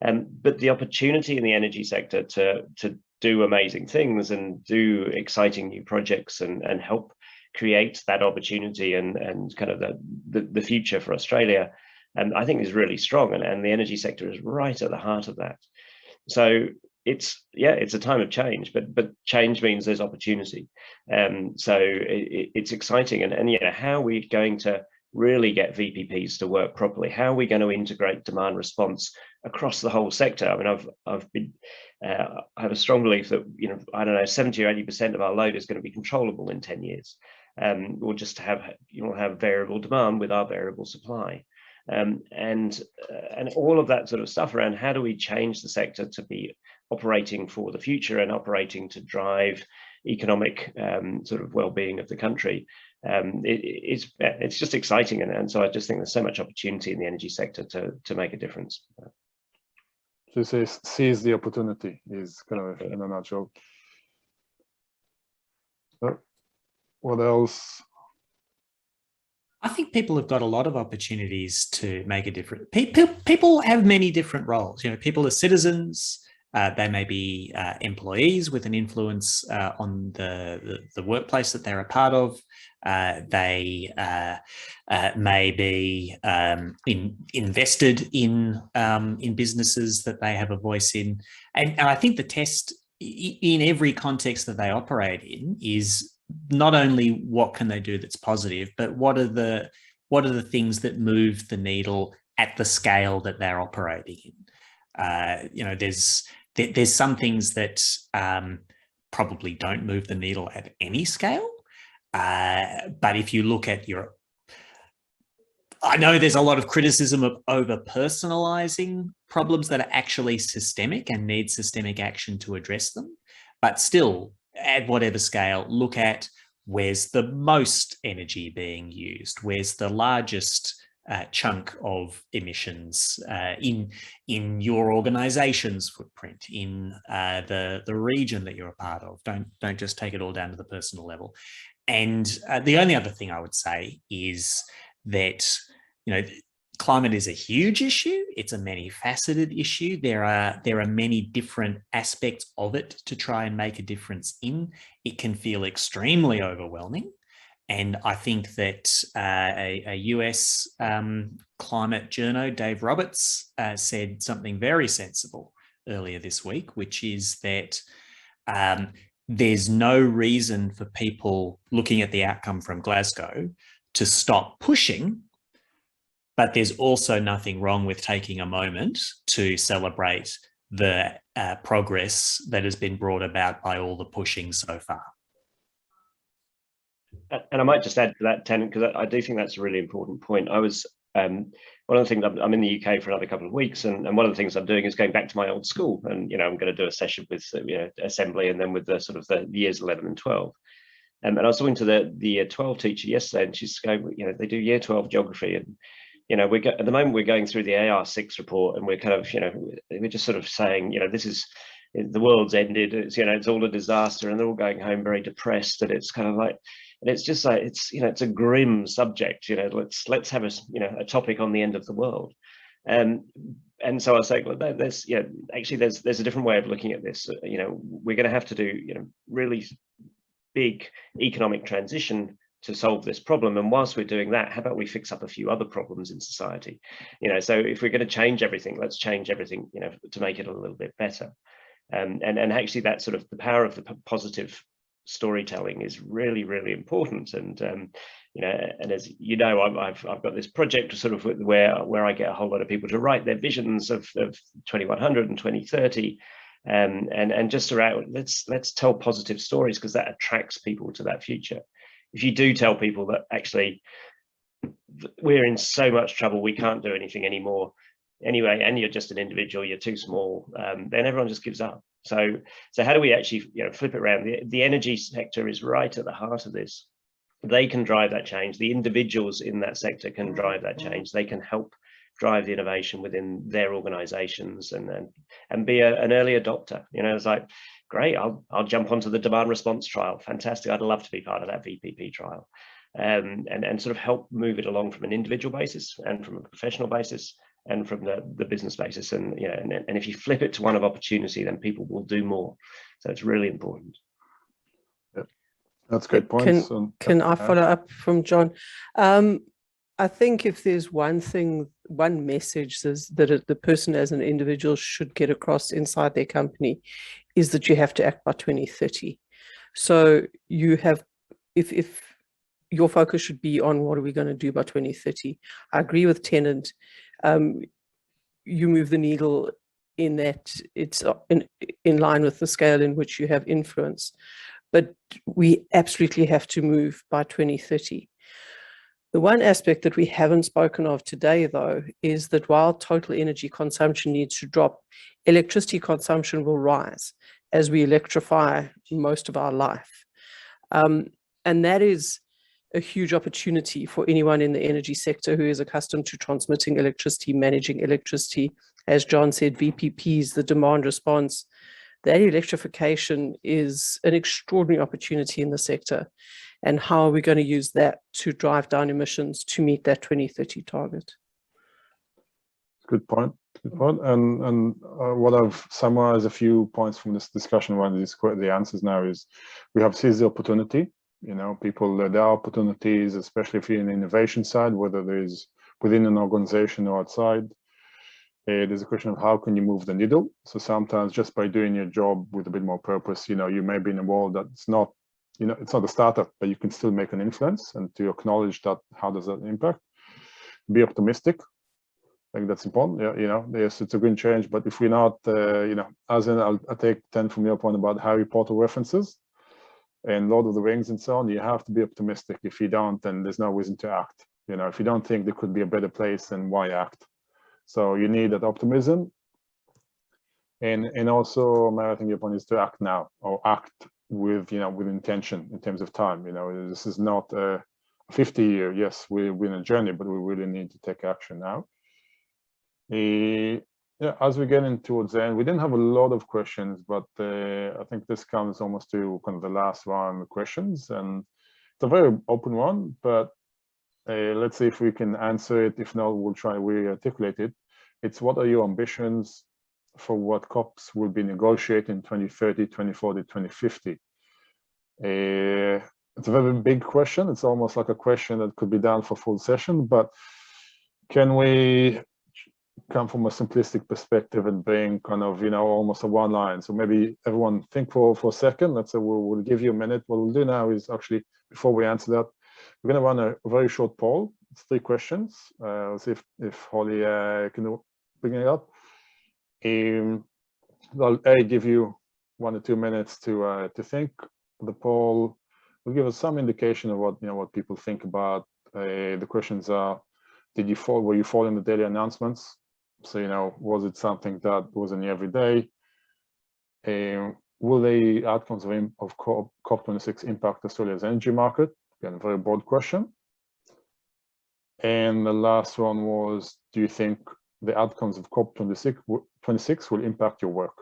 But the opportunity in the energy sector to do amazing things and do exciting new projects and help create that opportunity and kind of the future for Australia, I think is really strong, and the energy sector is right at the heart of that. So it's a time of change, but change means there's opportunity. So it's exciting, and how are we going to really get VPPs to work properly? How are we going to integrate demand response across the whole sector? I mean, I have a strong belief that 70 or 80% of our load is going to be controllable in 10 years. We'll just have variable demand with our variable supply. And all of that sort of stuff around how do we change the sector to be operating for the future and operating to drive economic sort of well-being of the country. It's just exciting, and so I just think there's so much opportunity in the energy sector to make a difference. So you say seize the opportunity is kind of in a nutshell. What else? I think people have got a lot of opportunities to make a difference. People have many different roles. People are citizens. They may be employees with an influence on the workplace that they're a part of. They may be invested in businesses that they have a voice in. And I think the test in every context that they operate in is not only what can they do that's positive, but what are the things that move the needle at the scale that they're operating in. There's some things that probably don't move the needle at any scale. But if you look at I know there's a lot of criticism of over-personalizing problems that are actually systemic and need systemic action to address them. But still, at whatever scale, look at Where's the most energy being used? Where's the largest chunk of emissions in your organization's footprint, in the region that you're a part of? Don't just take it all down to the personal level. And the only other thing I would say is that, you know, climate is a huge issue. It's a many-faceted issue. There are many different aspects of it to try and make a difference in. It can feel extremely overwhelming. And I think that a US climate journo, Dave Roberts, said something very sensible earlier this week, which is that there's no reason for people looking at the outcome from Glasgow to stop pushing, but there's also nothing wrong with taking a moment to celebrate the progress that has been brought about by all the pushing so far. And I might just add to that, Tennant, because I do think that's a really important point. I was, one of the things, I'm in the UK for another couple of weeks, and one of the things I'm doing is going back to my old school, and, you know, I'm going to do a session with assembly, and then with the sort of the years 11 and 12. And I was talking to the year 12 teacher yesterday, and she's going, you know, they do year 12 geography, and, you know, at the moment we're going through the AR6 report, and we're kind of, you know, we're just sort of saying, you know, this is, the world's ended, it's, you know, it's all a disaster, and they're all going home very depressed, and it's kind of like, and it's just like, it's, you know, it's a grim subject, you know, let's have a, you know, a topic on the end of the world. And so I was saying, well, there's, you know, actually there's a different way of looking at this. You know, we're going to have to do, you know, really big economic transition to solve this problem. And whilst we're doing that, how about we fix up a few other problems in society? You know, so if we're going to change everything, let's change everything, you know, to make it a little bit better. And actually that sort of the power of the positive storytelling is really, really important. And you know, and as you know, I've got this project sort of where I get a whole lot of people to write their visions of 2100 and 2030, and just around, let's tell positive stories, because that attracts people to that future. If you do tell people that actually we're in so much trouble, we can't do anything anymore anyway, and you're just an individual, you're too small, then everyone just gives up. So how do we actually, you know, flip it around? The energy sector is right at the heart of this. They can drive that change. The individuals in that sector can drive that change. They can help drive the innovation within their organizations, and be an early adopter. You know, it's like, great, I'll jump onto the demand response trial. Fantastic. I'd love to be part of that VPP trial. And sort of help move it along from an individual basis, and from a professional basis, and from the business basis. And, you know, and if you flip it to one of opportunity, then people will do more. So it's really important. Yep. That's great points. Can I follow up from John? I think if there's one message that the person as an individual should get across inside their company, is that you have to act by 2030. So you have, if your focus should be on what are we going to do by 2030. I agree with Tennant. You move the needle in that it's in line with the scale in which you have influence, but we absolutely have to move by 2030. The one aspect that we haven't spoken of today, though, is that while total energy consumption needs to drop, electricity consumption will rise as we electrify most of our life. And that is a huge opportunity for anyone in the energy sector who is accustomed to transmitting electricity, managing electricity. As John said, VPPs, the demand response, that electrification is an extraordinary opportunity in the sector. And how are we going to use that to drive down emissions to meet that 2030 target? Good point. Good point. And what I've summarized a few points from this discussion around the answers now is we have seized the opportunity. You know, people, there are opportunities, especially if you're in the innovation side, whether there's within an organization or outside. There's a question of how can you move the needle. So sometimes just by doing your job with a bit more purpose, you know, you may be in a world that's not, you know, it's not a startup, but you can still make an influence, and to acknowledge that, how does that impact? Be optimistic. I think that's important. Yeah, you know, yes, it's a good change, but if we're not, you know, as in, I'll take 10 from your point about Harry Potter references and Lord of the Rings and so on, you have to be optimistic. If you don't, then there's no reason to act. You know, if you don't think there could be a better place, then why act? So you need that optimism. And also, I think your point is to act now, or act with intention in terms of time. This is not a 50-year. Yes, we're in a journey, but we really need to take action now. Yeah, as we get in towards the end, we didn't have a lot of questions, but I think this comes almost to kind of the last round of questions, and it's a very open one, but let's see if we can answer it. If not, we'll try and re-articulate it. It's what are your ambitions for what COPs will be negotiated in 2030, 2040, 2050? It's a very big question. It's almost like a question that could be done for full session, but can we come from a simplistic perspective and bring kind of, almost a one line? So maybe everyone think for a second. Let's say we'll give you a minute. What we'll do now is actually, before we answer that, we're going to run a very short poll. It's 3 questions. Let's see if Holly can bring it up. I'll give you 1 or 2 minutes to think. The poll will give us some indication of what people think about. The questions are: were you following the daily announcements? So was it something that was in every day? Will the outcomes of COP26 impact Australia's energy market? Again, a very broad question. And the last one was: do you think the outcomes of COP26 will impact your work?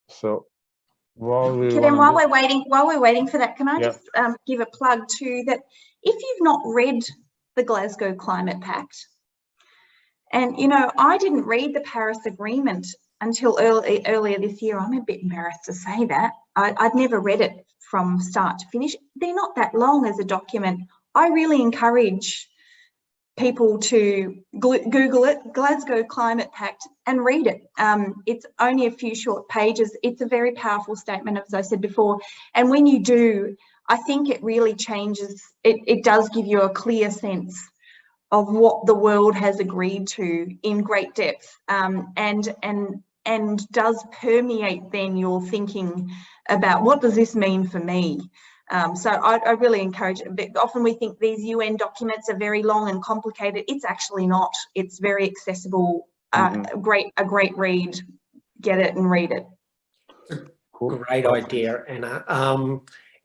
So while we're waiting for that, can I just give a plug to that? If you've not read the Glasgow Climate Pact, and I didn't read the Paris Agreement until earlier this year. I'm a bit embarrassed to say that. I'd never read it from start to finish. They're not that long as a document. I really encourage people to Google it, Glasgow Climate Pact, and read it. It's only a few short pages. It's a very powerful statement, as I said before. And when you do, I think it really changes. It does give you a clear sense of what the world has agreed to in great depth, and does permeate then your thinking about what does this mean for me. So I really encourage it. Often we think these UN documents are very long and complicated. It's actually not. It's very accessible. A great read. Get it and read it. Cool. Great idea, Anna.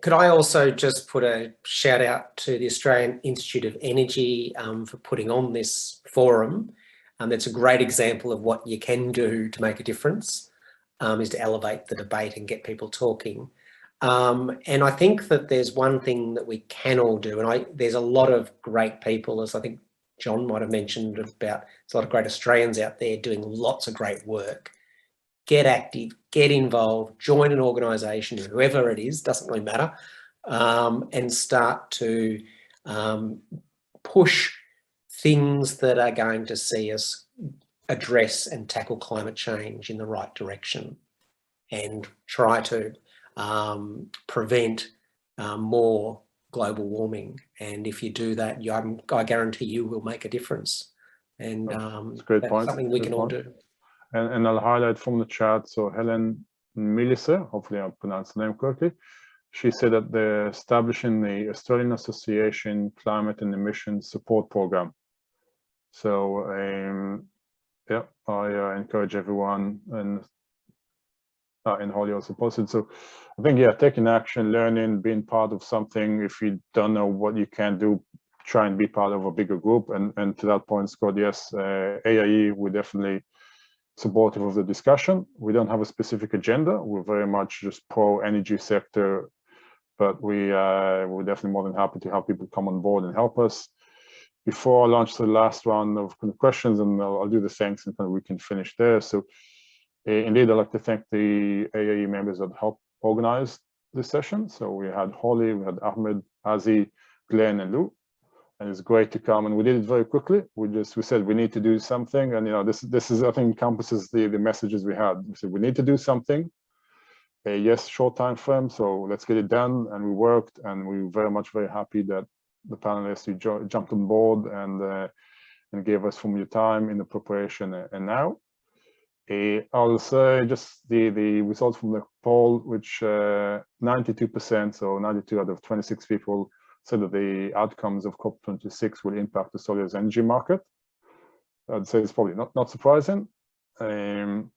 Could I also just put a shout out to the Australian Institute of Energy for putting on this forum? That's a great example of what you can do to make a difference, is to elevate the debate and get people talking. And I think that there's one thing that we can all do, and there's a lot of great people, as I think John might have mentioned, about there's a lot of great Australians out there doing lots of great work. Get active, get involved, join an organisation, whoever it is, doesn't really matter, and start to push things that are going to see us address and tackle climate change in the right direction, and try to prevent more global warming. And if you do that, I guarantee you will make a difference. And that's a great point. Something we can all do. And I'll highlight from the chat. So Helen Milice, hopefully I pronounced the name correctly, she said that they're establishing the Australian Association Climate and Emissions Support Program. So yeah, I encourage everyone, and Holly also posted. So I think, yeah, taking action, learning, being part of something. If you don't know what you can do, try and be part of a bigger group. And to that point, Scott, yes, AIE, we're definitely supportive of the discussion. We don't have a specific agenda. We're very much just pro-energy sector, but we're definitely more than happy to have people come on board and help us. Before I launch the last round of questions, and I'll do the thanks, and we can finish there. So indeed, I'd like to thank the AIE members that helped organize this session. So we had Holly, we had Ahmed, Azi, Glenn, and Lou. And it's great to come, and we did it very quickly. We said we need to do something, and this is, I think, encompasses the messages we had. We said we need to do something. Yes, short time frame, so let's get it done. And we worked, and we were very happy that the panelists who jumped on board and gave us from your time in the preparation and now. I'll say just the results from the poll, which 92%, so 92 out of 26 people said that the outcomes of COP26 will impact Australia's energy market. I'd say it's probably not surprising. And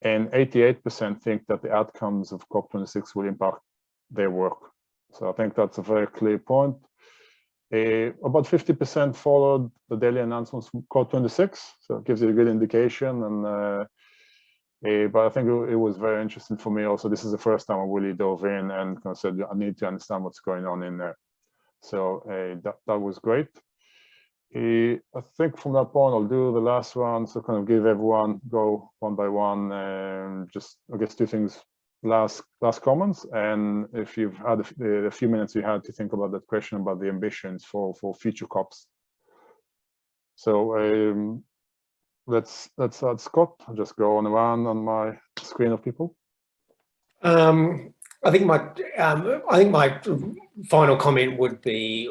and 88% think that the outcomes of COP26 will impact their work. So I think that's a very clear point. About 50% followed the daily announcements from COP26, so it gives you a good indication. And but I think it was very interesting for me also. This is the first time I really dove in and kind of said, I need to understand what's going on in there. So that was great. I think from that point, I'll do the last one. So kind of give everyone, go one by one, just I guess two things, last comments. And if you've had a few minutes you had to think about that question about the ambitions for future COPs. So let's start, Scott. I'll just go on around on my screen of people. I think my final comment would be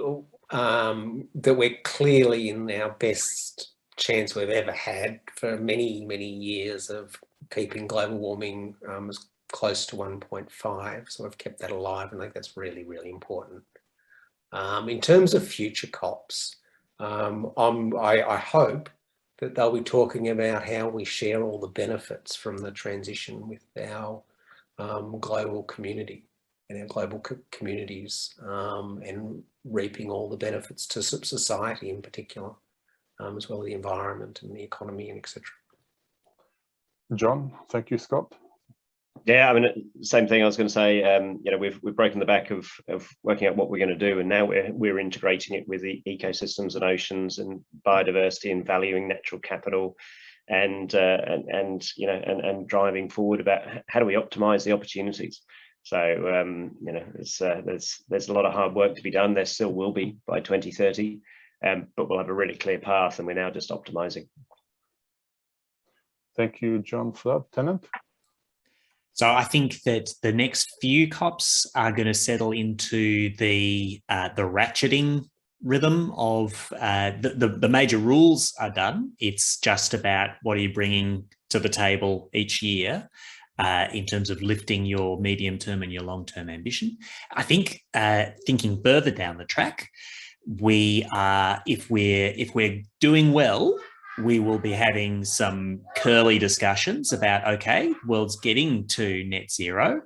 that we're clearly in our best chance we've ever had for many, many years of keeping global warming as close to 1.5. So we've kept that alive, and I think that's really, really important. In terms of future COPs, I hope that they'll be talking about how we share all the benefits from the transition with our global community and our global communities, and reaping all the benefits to society in particular, as well as the environment and the economy and etc. John, thank you, Scott. Yeah, I mean, same thing I was going to say. You know, we've broken the back of working out what we're going to do, and now we're integrating it with the ecosystems and oceans and biodiversity and valuing natural capital, and you know, and driving forward about how do we optimize the opportunities. So you know, there's a lot of hard work to be done. There still will be by 2030, but we'll have a really clear path, and we're now just optimizing. Thank you, John, for that. Tennant? So I think that the next few COPs are going to settle into the ratcheting rhythm of the major rules are done. It's just about what are you bringing to the table each year in terms of lifting your medium-term and your long-term ambition. I think thinking further down the track, if we're doing well, we will be having some curly discussions about, okay, world's getting to net zero.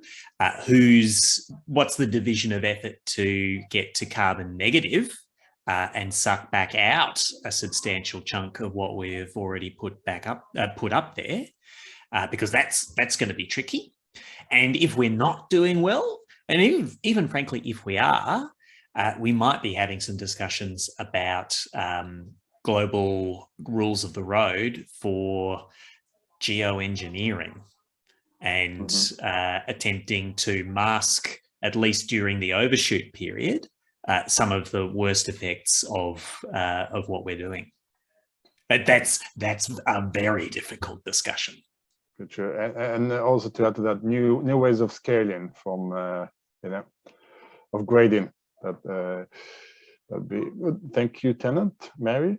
What's the division of effort to get to carbon negative and suck back out a substantial chunk of what we've already put up there, because that's going to be tricky. And if we're not doing well, and even frankly, if we are, we might be having some discussions about global rules of the road for geoengineering and attempting to mask, at least during the overshoot period, some of the worst effects of what we're doing. But that's a very difficult discussion. Good, sure. And also to add to that, new ways of scaling from you know, of grading. That'd be good. Thank you, Tennant. Mary?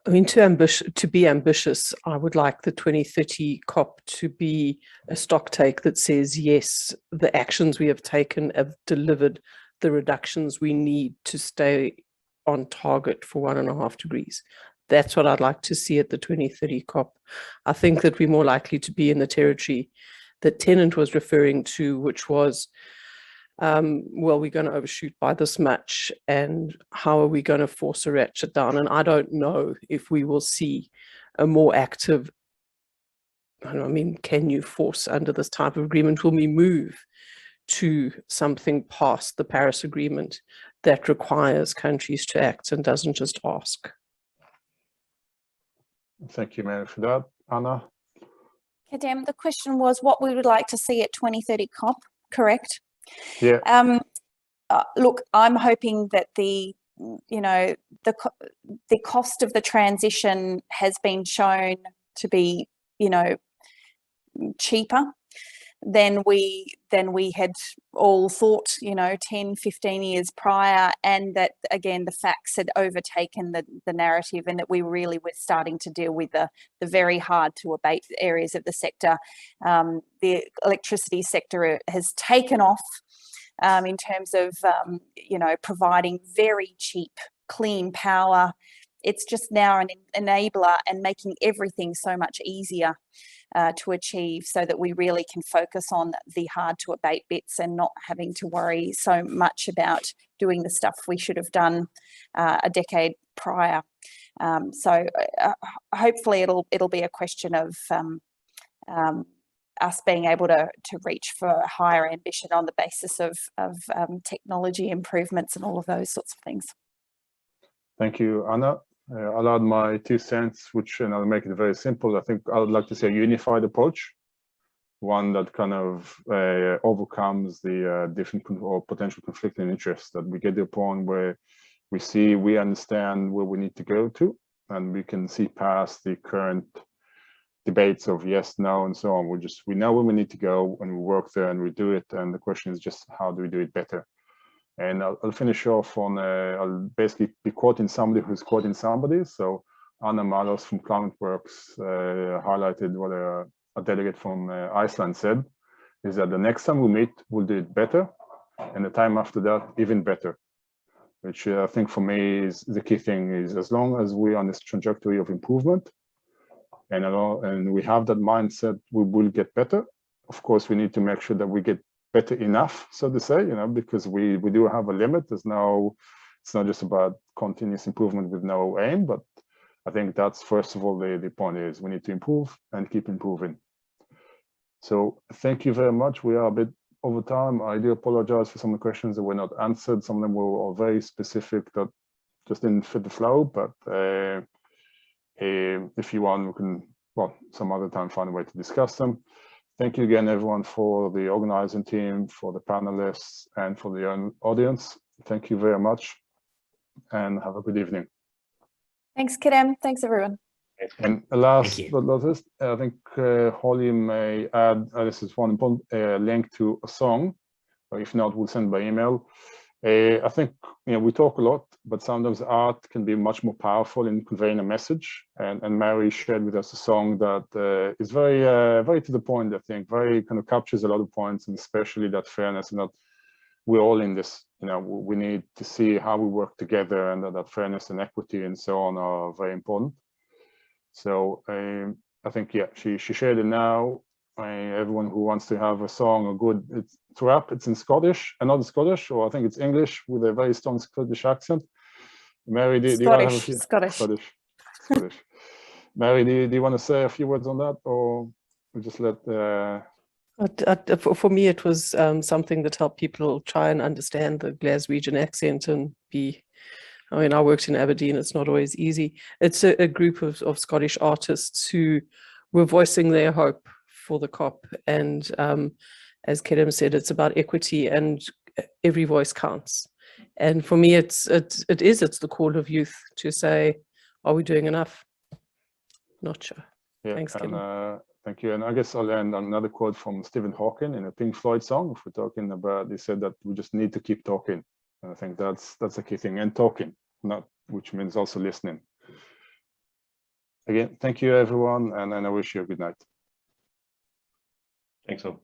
I mean, to be ambitious, I would like the 2030 COP to be a stock take that says, yes, the actions we have taken have delivered the reductions we need to stay on target for 1.5 degrees. That's what I'd like to see at the 2030 COP. I think that we're more likely to be in the territory that Tennant was referring to, which was, well, we're going to overshoot by this much, and how are we going to force a ratchet down? And I don't know if we will see a more active, I mean, can you force under this type of agreement? Will we move to something past the Paris Agreement that requires countries to act and doesn't just ask? Thank you, Mary, for that. Anna? Kedem, the question was what we would like to see at 2030 COP, correct? Yeah. Look, I'm hoping that the cost of the transition has been shown to be, cheaper than we had all thought, 10, 15 years prior, and that again the facts had overtaken the narrative, and that we really were starting to deal with the very hard to abate areas of the sector. The electricity sector has taken off in terms of providing very cheap, clean power it's just now an enabler and making everything so much easier to achieve, so that we really can focus on the hard to abate bits and not having to worry so much about doing the stuff we should have done a decade prior. So hopefully it'll be a question of us being able to reach for higher ambition on the basis of technology improvements and all of those sorts of things. Thank you, Anna. I'll add my 2 cents, and I'll make it very simple. I think I would like to see a unified approach, one that kind of overcomes the different or potential conflicting interests, that we get to a point where we understand where we need to go to, and we can see past the current debates of yes, no, and so on. We know where we need to go, and we work there and we do it. And the question is just, how do we do it better? And I'll finish off on, I'll basically be quoting somebody who's quoting somebody. So Anna Malos from Climate Works highlighted what a delegate from Iceland said, is that the next time we meet, we'll do it better. And the time after that, even better. Which I think for me is the key thing, is as long as we're on this trajectory of improvement, and we have that mindset, we will get better. Of course, we need to make sure that we get better enough, so to say, because we do have a limit. It's not just about continuous improvement with no aim, but I think that's first of all the point, is we need to improve and keep improving. So thank you very much. We are a bit over time. I do apologize for some of the questions that were not answered. Some of them were very specific that just didn't fit the flow, but if you want, we can, some other time find a way to discuss them. Thank you again, everyone, for the organizing team, for the panelists, and for the audience. Thank you very much, and have a good evening. Thanks, Kedem. Thanks, everyone. And last but not least, I think Holly may add, this is one important link to a song, or if not, we'll send by email. I think we talk a lot, but sometimes art can be much more powerful in conveying a message. And Mary shared with us a song that is very, very to the point. I think very kind of captures a lot of points, and especially that fairness, and that we're all in this. We need to see how we work together, and that fairness and equity and so on are very important. So I think she shared it now. Everyone who wants to have a song, it's rap, it's in Scottish, and not Scottish, or I think it's English with a very strong Scottish accent. Mary, do you want to have a few? Scottish. Mary, do you want to say a few words on that, or we'll just let? For me, it was something that helped people try and understand the Glaswegian accent and be. I mean, I worked in Aberdeen. It's not always easy. It's a group of Scottish artists who were voicing their hope for the COP, and as Kedem said, it's about equity, and every voice counts. And for me, it's the call of youth to say, are we doing enough? Not sure. Yeah, thanks, Kedem. Thank you. And I guess I'll end on another quote from Stephen Hawking in a Pink Floyd song. If we're talking about, he said that we just need to keep talking. And I think that's a key thing, and talking, which means also listening. Again, thank you, everyone, and I wish you a good night. Thanks all.